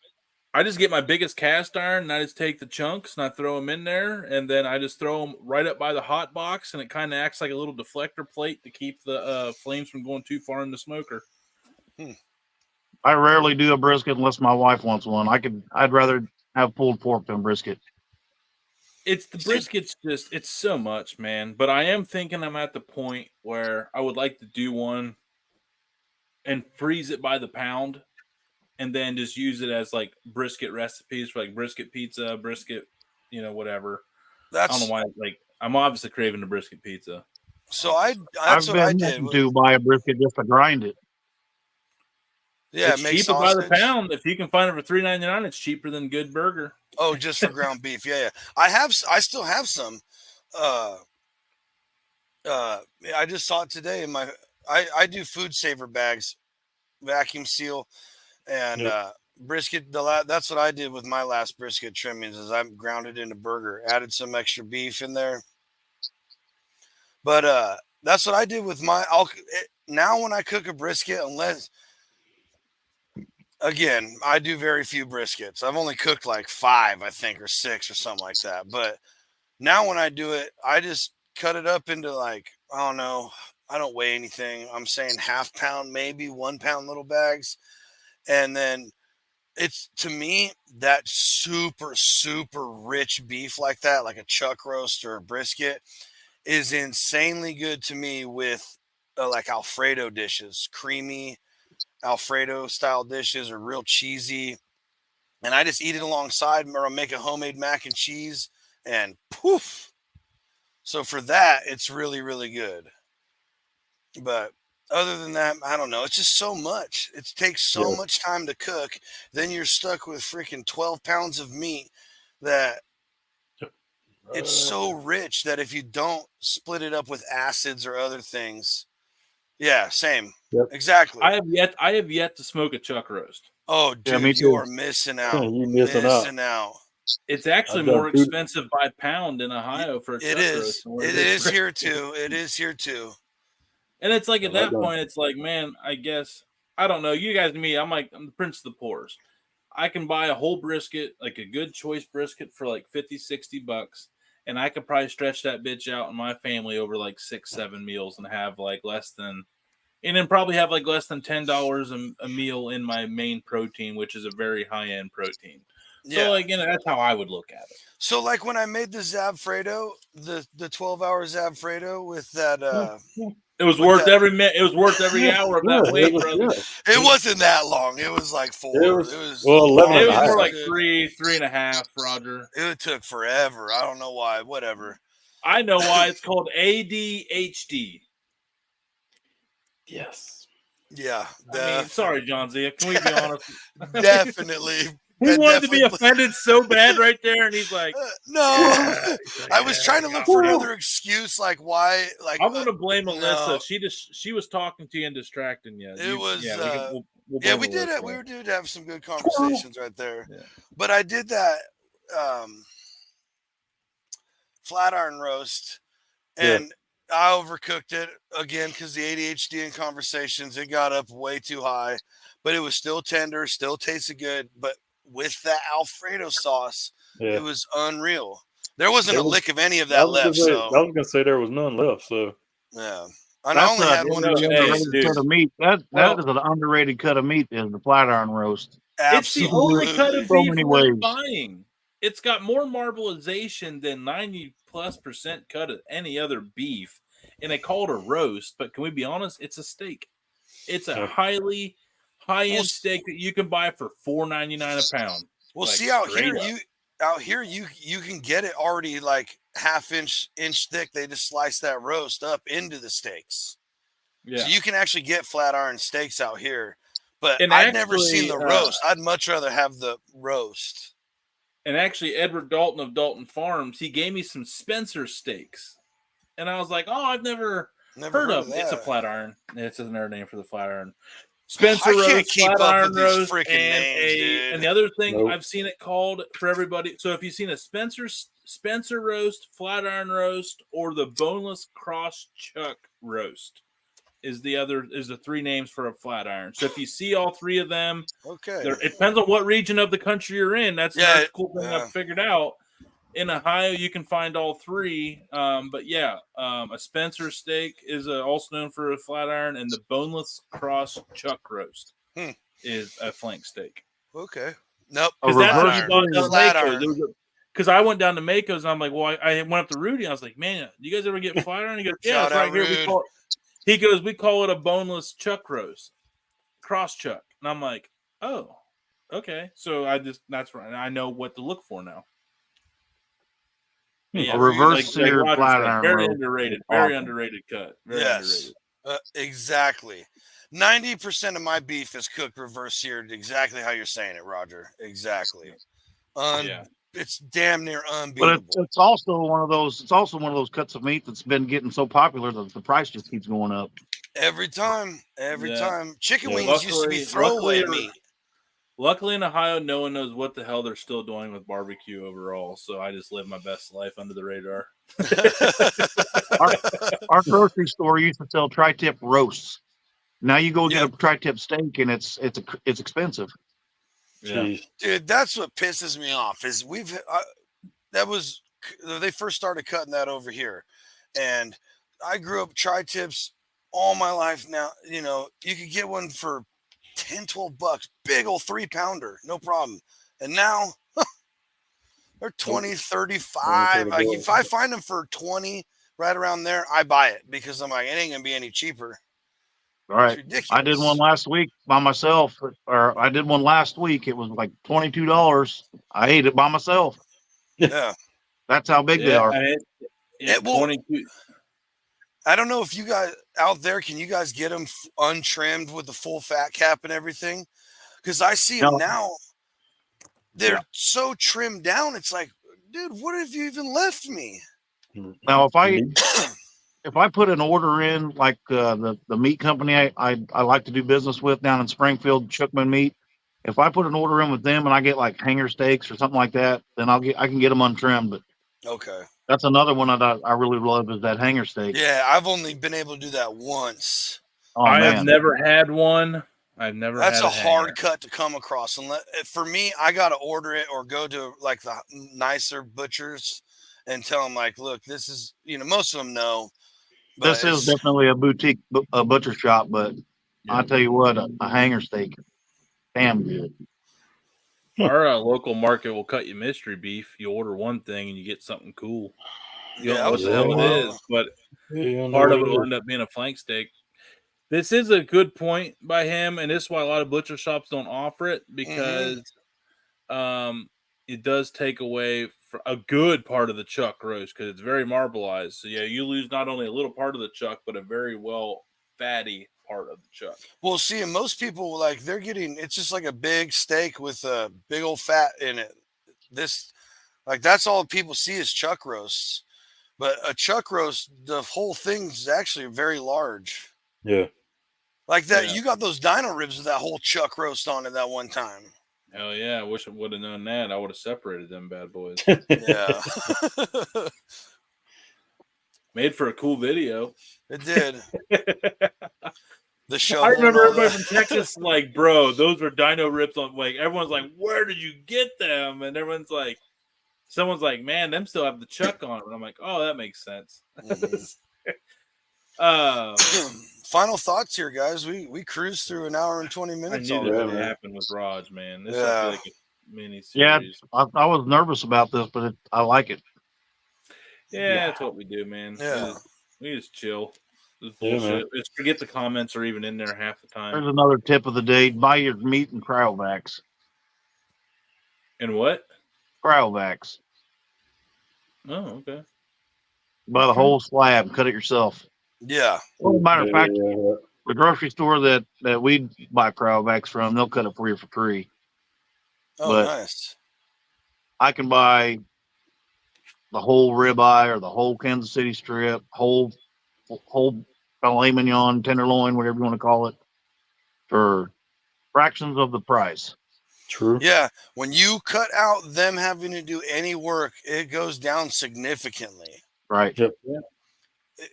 I just get my biggest cast iron and I just take the chunks and I throw them in there and then I just throw them right up by the hot box and it kind of acts like a little deflector plate to keep the flames from going too far in the smoker. I rarely do a brisket unless my wife wants one. I'd rather have pulled pork than brisket. It's the brisket's it's so much, man. But I am thinking I'm at the point where I would like to do one and freeze it by the pound and then just use it as like brisket recipes for like brisket pizza, brisket, whatever. I don't know why. Like I'm obviously craving the brisket pizza. So that's what I did. To buy a brisket just to grind it. Yeah, it's cheaper by the pound. If you can find it for $3.99, it's cheaper than good burger. Oh, just for ground beef. Yeah. I still have some. I just saw it today in I do food saver bags, vacuum seal, and brisket. That's what I did with my last brisket trimmings. Is I ground it into burger, added some extra beef in there. But that's what I did with now when I cook a brisket, unless. Again, I do very few briskets. I've only cooked like 5, I think, or 6 or something like that. But now when I do it, I just cut it up into like, I don't know. I don't weigh anything. I'm saying half pound, maybe 1 pound little bags. And then it's, to me, that super, super rich beef like that, like a chuck roast or a brisket, is insanely good to me with like Alfredo dishes, creamy Alfredo style dishes are real cheesy, and I just eat it alongside, or I'll make a homemade mac and cheese and poof. So for that, it's really, really good. But other than that, I don't know. It's just so much. It takes so much time to cook. Then you're stuck with freaking 12 pounds of meat that it's so rich that if you don't split it up with acids or other things. Yeah, same. Yep. Exactly. I have yet to smoke a chuck roast. Oh, dude, you are missing out. You're missing out. It's actually more expensive by pound in Ohio for a chuck roast. It is here too. It is here too. And it's like at that point, it's like, man, I guess I don't know. You guys and me, I'm the prince of the poors. I can buy a whole brisket, like a good choice brisket, for like $50-$60, and I could probably stretch that bitch out in my family over like 6-7 meals and have like less than $10 a meal in my main protein, which is a very high end protein. So like, that's how I would look at it. So like when I made the Zabfredo, the 12-hour Zabfredo with that it was worth every hour of that wait, brother. It wasn't that long. It was like 4. It was 11. It was more like 3.5, Roger. It took forever. I don't know why. Whatever. I know why. It's called ADHD. Yes. Yeah. I mean, sorry, John Z. Can we be honest? Definitely. He wanted to be offended so bad right there, and he's like, "No." I was trying to look for another excuse, like why. Like I'm going to blame Alyssa. She was talking to you and distracting you. It was. We did it. We did have some good conversations right there. Yeah. But I did that flat iron roast, and I overcooked it again because the ADHD and conversations, it got up way too high, but it was still tender, still tasted good, but with that Alfredo sauce, it was unreal. There wasn't a lick of any of that left. So I was gonna say there was none left. So yeah, and I only had one or two pieces. Cut of meat. That is an underrated cut of meat. Is the flat iron roast? Absolutely. It's the only cut of beef worth buying. It's got more marbleization than 90+% cut of any other beef, and they call it a roast. But can we be honest? It's a steak. It's a high-end steak that you can buy for $4.99 a pound. Well, like, see out here you can get it already like half-inch thick. They just slice that roast up into the steaks. Yeah. So you can actually get flat iron steaks out here. But I've never seen the roast. I'd much rather have the roast. And actually, Edward Dalton of Dalton Farms, he gave me some Spencer steaks. And I was like, oh, I've never heard of it. It's a flat iron. It's another name for the flat iron. Spencer roast, flat iron roast, and the other thing I've seen it called for everybody. So if you've seen a Spencer roast, flat iron roast, or the boneless cross chuck roast, is the 3 names for a flat iron. So if you see all 3 of them, it depends on what region of the country you're in. That's the cool thing I've figured out. In Ohio, you can find all 3. But a Spencer steak is also known for a flat iron, and the boneless cross chuck roast is a flank steak. Okay. Nope. Because I went down to Mako's, and I'm like, well, I went up to Rudy, and I was like, man, do you guys ever get flat iron? He goes, yeah, it's right here. We call it a boneless chuck roast, cross chuck. And I'm like, oh, okay. So that's right. I know what to look for now. Yeah, a reverse seared flat iron. Very underrated. Very underrated cut. Very underrated. Exactly. 90% of my beef is cooked reverse seared. Exactly how you're saying it, Roger. Exactly. It's damn near unbeatable. But it's also one of those. It's also one of those cuts of meat that's been getting so popular that the price just keeps going up. Every time. Chicken wings used to be throwaway meat. Luckily in Ohio, no one knows what the hell they're still doing with barbecue overall. So I just live my best life under the radar. Our grocery store used to sell tri-tip roasts. Now you go get a tri-tip steak, and it's expensive. Yeah. Dude, that's what pisses me off. Is they first started cutting that over here, and I grew up tri-tips all my life. Now you could get one for $10-$12, big old 3-pounder, no problem. And now they're $20, $35. Like, if I find them for $20, right around there, I buy it because I'm like, it ain't gonna be any cheaper. All right, I did one last week by myself, or I did one last week. It was like $22. I ate it by myself. Yeah, that's how big they are. 22. I don't know if you guys out there, can you guys get them untrimmed with the full fat cap and everything? Because I see them now. They're so trimmed down. It's like, dude, what have you even left me? Now, if I put an order in, like the meat company I like to do business with down in Springfield, Chookman Meat, if I put an order in with them and I get like hanger steaks or something like that, then I can get them untrimmed. But That's another one I really love is that hanger steak. Yeah, I've only been able to do that once. Oh, I man. have never had one. I've never That's had a hard hanger. cut to come across. For me, I got to order it or go to like the nicer butchers and tell them like, look, this is, most of them know. But This is definitely a boutique butcher shop, but I'll tell you what, a hanger steak, damn good. Our local market will cut you mystery beef. You order one thing and you get something cool. You don't know what the hell it is, but part of it will end up being a flank steak. This is a good point by him, and this is why a lot of butcher shops don't offer it, because it does take away a good part of the chuck roast because it's very marbleized. So, yeah, you lose not only a little part of the chuck, but a very fatty part of the chuck. Well, see, and most people, like, they're getting, it's just like a big steak with a big old fat in it. That's all people see is chuck roasts. But a chuck roast, the whole thing's actually very large. Yeah. Like that, you got those dino ribs with that whole chuck roast on it that one time. Hell yeah, I wish I would have known that. I would have separated them bad boys. Yeah. Made for a cool video. It did. The show. I remember everybody from Texas like, bro, those are dino ribs on, like, everyone's like, where did you get them? And everyone's like, someone's like, man, them still have the chuck on them. And I'm like, oh, that makes sense. Final thoughts here, guys. We cruised through an hour and 20 minutes. I knew that would happen with Raj, man. This is like a mini series. Yeah, I was nervous about this, but I like it. Yeah, that's what we do, man. Yeah. We just chill. It's bullshit. Just forget the comments are even in there half the time. There's another tip of the day. Buy your meat in cryovacs. And what? Cryovacs. Oh, okay. Buy the whole slab. Cut it yourself. Yeah. Well, matter of fact, the grocery store that we buy cryovacs from, they'll cut it for you for free. Oh, but nice. I can buy the whole ribeye or the whole Kansas City strip, whole filet mignon, tenderloin, whatever you want to call it, for fractions of the price. True. Yeah. When you cut out them having to do any work, it goes down significantly. Right. Yep.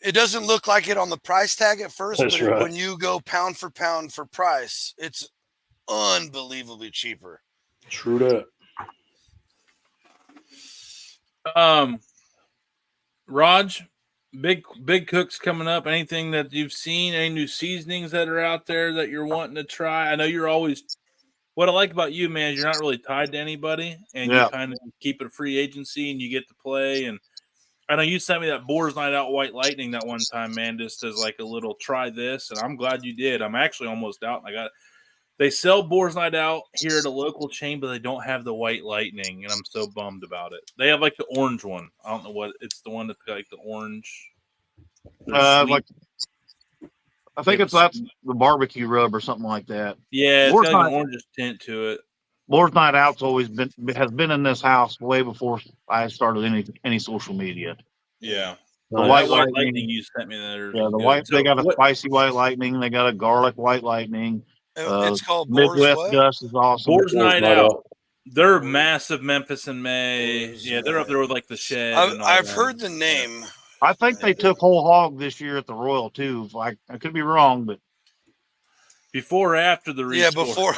It doesn't look like it on the price tag at first, That's but right. when you go pound for price, it's unbelievably cheaper. True that. Raj, big cooks coming up. Anything that you've seen? Any new seasonings that are out there that you're wanting to try? I know you're always. What I like about you, man, is you're not really tied to anybody, and you kind of keep it a free agency, and you get to play. And I know you sent me that Boars Night Out White Lightning that one time, man, just as like a little try this, and I'm glad you did. I'm actually almost out, and they sell Boars Night Out here at a local chain, but they don't have the White Lightning, and I'm so bummed about it. They have like the orange one. I don't know what it's the one that's like the orange. I think that's the barbecue rub or something like that. Yeah, it's got like an orange tint to it. Boars Night Out's has been in this house way before I started any social media. Yeah. The White Lightning you sent me there. Yeah, they got a spicy White Lightning. They got a garlic White Lightning. It's called Midwest Gus is awesome. Boars Night Out. They're massive Memphis and May. Yeah, they're up there with like the Shed. I've heard the name. I think they took whole hog this year at the Royal too. I could be wrong, but before or after the rescore? Yeah, before.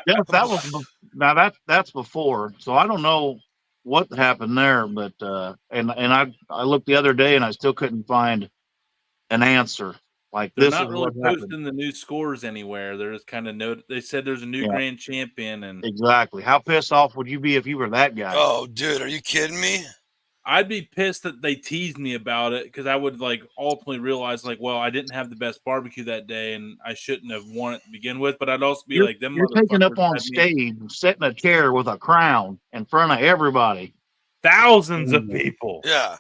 Yeah, that's before. So I don't know what happened there, but and I looked the other day and I still couldn't find an answer. Like they're this not is really what posting happened. the new scores anywhere. They're just kind of they said there's a new grand champion, and exactly. How pissed off would you be if you were that guy? Oh, dude, are you kidding me? I'd be pissed that they teased me about it because I would like ultimately realize like, well, I didn't have the best barbecue that day and I shouldn't have won it to begin with. But I'd also be like, them you're taking up on stage, sitting in a chair with a crown in front of everybody, thousands of people. Yeah.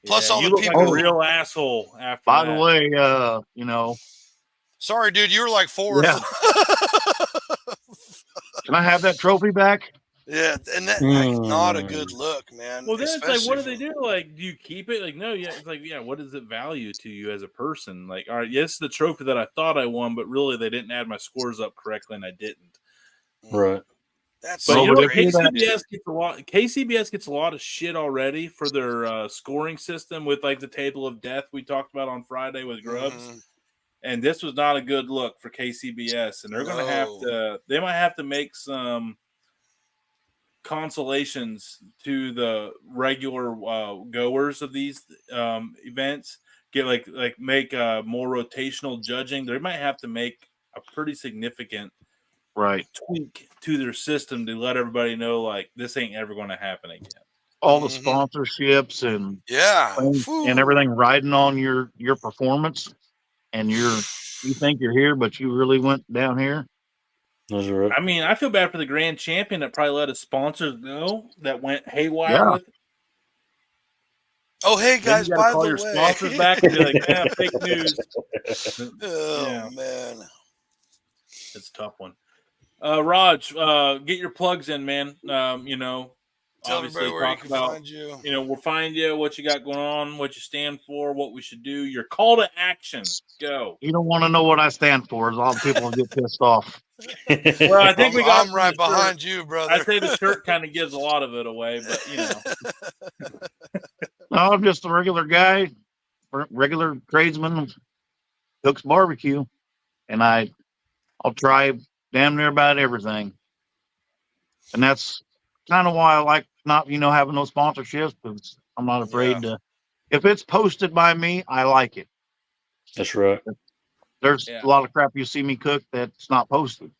Plus all you the look people. Like a real asshole. After by that. the way, sorry, dude, you were like fourth. Yeah. Can I have that trophy back? Yeah, and that like, not a good look, man. Well, then it's like, what do they do? Like, do you keep it? Like, no, yeah. It's like, yeah, what does it value to you as a person? Like, all right, yes, the trophy that I thought I won, but really they didn't add my scores up correctly, and I didn't. Right. That's But so you know, crazy. KCBS gets a lot of shit already for their scoring system with like the table of death we talked about on Friday with Grubbs. Mm-hmm. And this was not a good look for KCBS, and they're going to have to. They might have to make some consolations to the regular goers of these events. Get make more rotational judging. They might have to make a pretty significant tweak to their system to let everybody know like this ain't ever going to happen again. All the sponsorships and and everything riding on your performance, and you think you're here, but you really went down here. That's right. I mean, I feel bad for the grand champion that probably let his sponsors go that went haywire with it. Oh, hey guys! By the way, your sponsors back and be like, fake news. Man, it's a tough one. Raj, get your plugs in, man. Tell everybody where you can find you. We'll find you, what you got going on, what you stand for, what we should do. Your call to action. Go. You don't want to know what I stand for. A lot of people will get pissed off. Well, I think I'm right behind you, brother. I'd say the shirt kind of gives a lot of it away, but No, I'm just a regular guy, regular tradesman, cooks barbecue, and I'll try damn near about everything. And that's kind of why I like not, having those sponsorships, because I'm not afraid to. If it's posted by me, I like it. That's right. There's a lot of crap you see me cook that's not posted.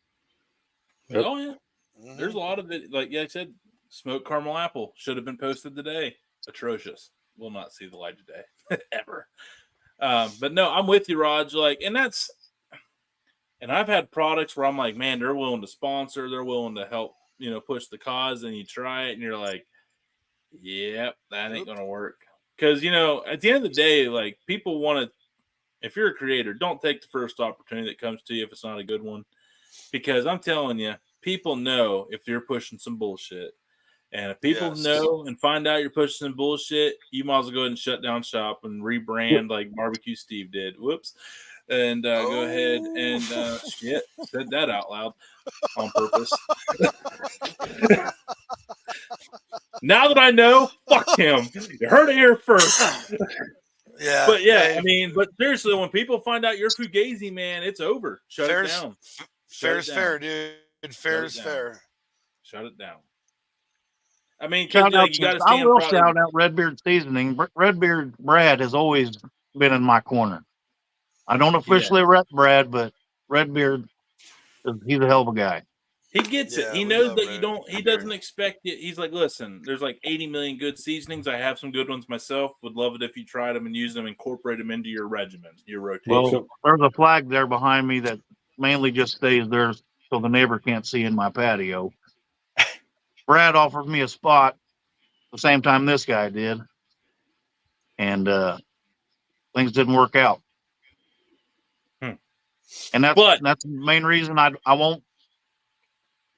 Yep. Oh yeah, there's a lot of it. Like I said, smoked caramel apple should have been posted today. Atrocious. Will not see the light of day ever. But no, I'm with you, Raj. And I've had products where I'm like, man, they're willing to sponsor, they're willing to help, push the cause, and you try it, and you're like, yep, that ain't gonna work. Because at the end of the day, like people want to. If you're a creator, don't take the first opportunity that comes to you if it's not a good one. Because I'm telling you, people know if you're pushing some bullshit. And if people know and find out you're pushing some bullshit, you might as well go ahead and shut down shop and rebrand like Barbecue Steve did. Whoops. And go ahead and said that out loud on purpose. Now that I know, fuck him. You heard it here first. Yeah, but seriously, when people find out you're Fugazi, man, it's over. Shut it down. Fair's fair, dude. Fair's fair. Shut it down. I mean, shout out you got to I will shout out Redbeard Seasoning. Redbeard Brad has always been in my corner. I don't officially rep Brad, but Redbeard, he's a hell of a guy. He gets it. He knows that he doesn't expect it. He's like, listen, there's like 80 million good seasonings. I have some good ones myself. Would love it if you tried them and use them, incorporate them into your regimen, your rotation. Well, there's a flag there behind me that mainly just stays there so the neighbor can't see in my patio. Brad offered me a spot the same time this guy did, and things didn't work out. And that's the main reason I won't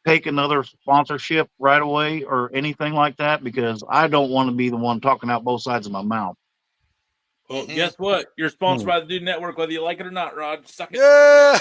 take another sponsorship right away or anything like that, because I don't want to be the one talking out both sides of my mouth. Well, guess what? You're sponsored by the Dude Network, whether you like it or not, Rod. Suck it. Yeah.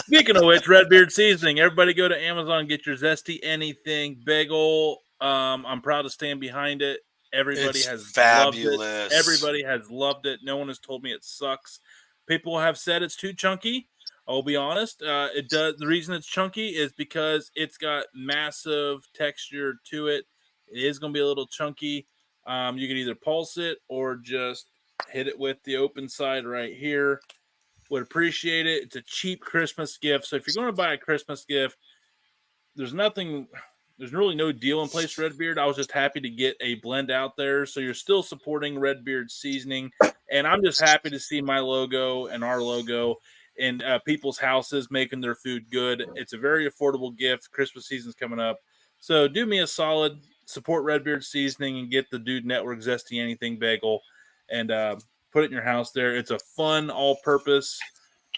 Speaking of which, Redbeard Seasoning. Everybody go to Amazon and get your Zesty Anything Bagel. I'm proud to stand behind it. Everybody has fabulous. Loved it. Everybody has loved it. No one has told me it sucks. People have said it's too chunky. I'll be honest. It does. The reason it's chunky is because it's got massive texture to it. It is going to be a little chunky. You can either pulse it or just hit it with the open side right here. Would appreciate it. It's a cheap Christmas gift. So if you're going to buy a Christmas gift, there's really no deal in place for Redbeard. I was just happy to get a blend out there. So you're still supporting Redbeard Seasoning. And I'm just happy to see my logo and our logo in people's houses making their food good. It's a very affordable gift. Christmas season's coming up. So do me a solid. Support Redbeard Seasoning and get the Dude Network Zesty Anything Bagel and put it in your house there. It's a fun all-purpose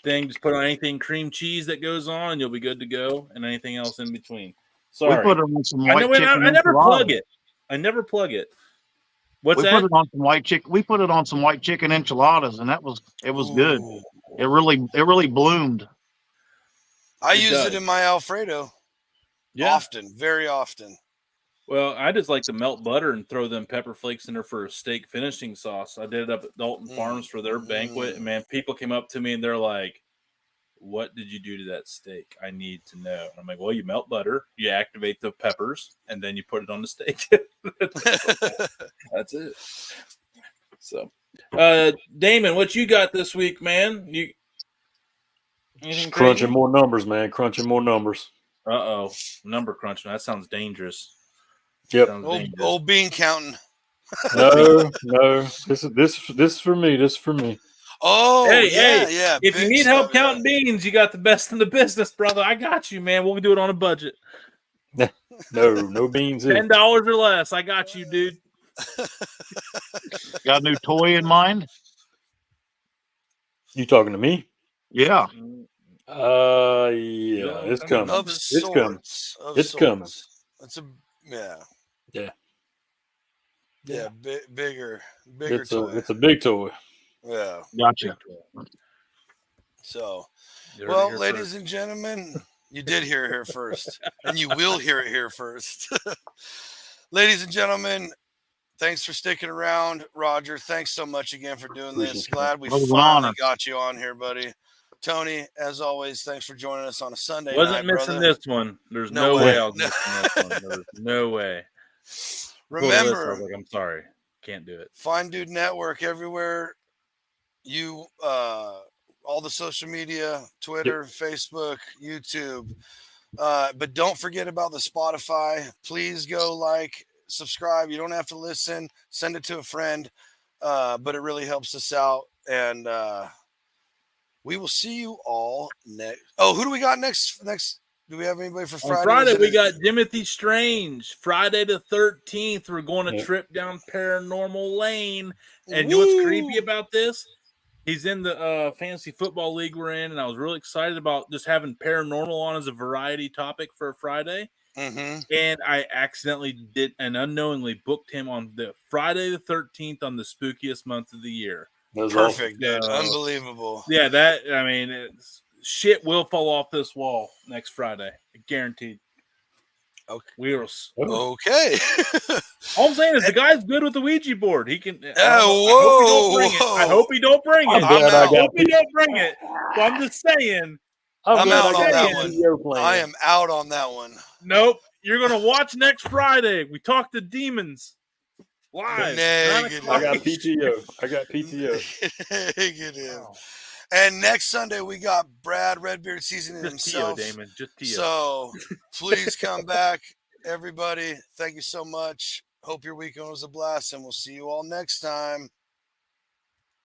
thing. Just put on anything cream cheese that goes on, and you'll be good to go, and anything else in between. Sorry. We put it on some white chicken. I never plug it. What's that? Put it on some white chicken. We put it on some white chicken enchiladas, and it was good. It really bloomed. I use it in my Alfredo. Yeah. Often, very often. Well, I just like to melt butter and throw them pepper flakes in there for a steak finishing sauce. I did it up at Dalton Farms for their banquet, and man, people came up to me and they're like, "What did you do to that steak? I need to know." And I'm like, "Well, you melt butter, you activate the peppers, and then you put it on the steak." That's it. So, Damon, what you got this week, man? You Just crunching more numbers, man. Crunching more numbers. Number crunching. That sounds dangerous. Yep. Old bean counting. No. This is for me. This is for me. Oh, hey. Yeah. If you need help counting beans, you got the best in the business, brother. I got you, man. We'll do it on a budget. No beans. $10 or less. I got you, dude. Got a new toy in mind? You talking to me? Yeah. Yeah. It's coming. It's coming. It's coming. It's a bigger toy. It's a big toy. Yeah. Gotcha. So, well, ladies and gentlemen, you did hear it here first, and you will hear it here first. Ladies and gentlemen, thanks for sticking around. Roger, thanks so much again for doing this. Glad we finally got you on here, buddy. Tony, as always, thanks for joining us on a Sunday Wasn't night, missing brother. this one. There's no way I was missing this one. There's no way. Remember, I'm sorry. Can't do it. Fine Dude Network everywhere. All the social media, Twitter, Facebook, YouTube. But don't forget about the Spotify. Please go subscribe. You don't have to listen. Send it to a friend. But it really helps us out. And we will see you all next. Oh, who do we got next? Do we have anybody for Friday? On Friday, we got Timothy Strange. Friday the 13th, we're going to trip down Paranormal Lane. And you know what's creepy about this? He's in the fantasy football league we're in, and I was really excited about just having paranormal on as a variety topic for a Friday. Mm-hmm. And I accidentally did and unknowingly booked him on the Friday the 13th on the spookiest month of the year. Perfect, dude. Unbelievable. Yeah, shit will fall off this wall next Friday. Guaranteed. Okay. Okay. All I'm saying is the guy's good with the Ouija board. He can. I hope he don't bring it. I hope he don't bring it. So I'm just saying. I'm out on that one. I am out on that one. Nope. You're gonna watch next Friday. We talk to demons live. Negative. I got PTO. Negative. Wow. And next Sunday we got Brad Redbeard seasoning himself. Damon. Just Tio. So please come back, everybody. Thank you so much. Hope your weekend was a blast, and we'll see you all next time.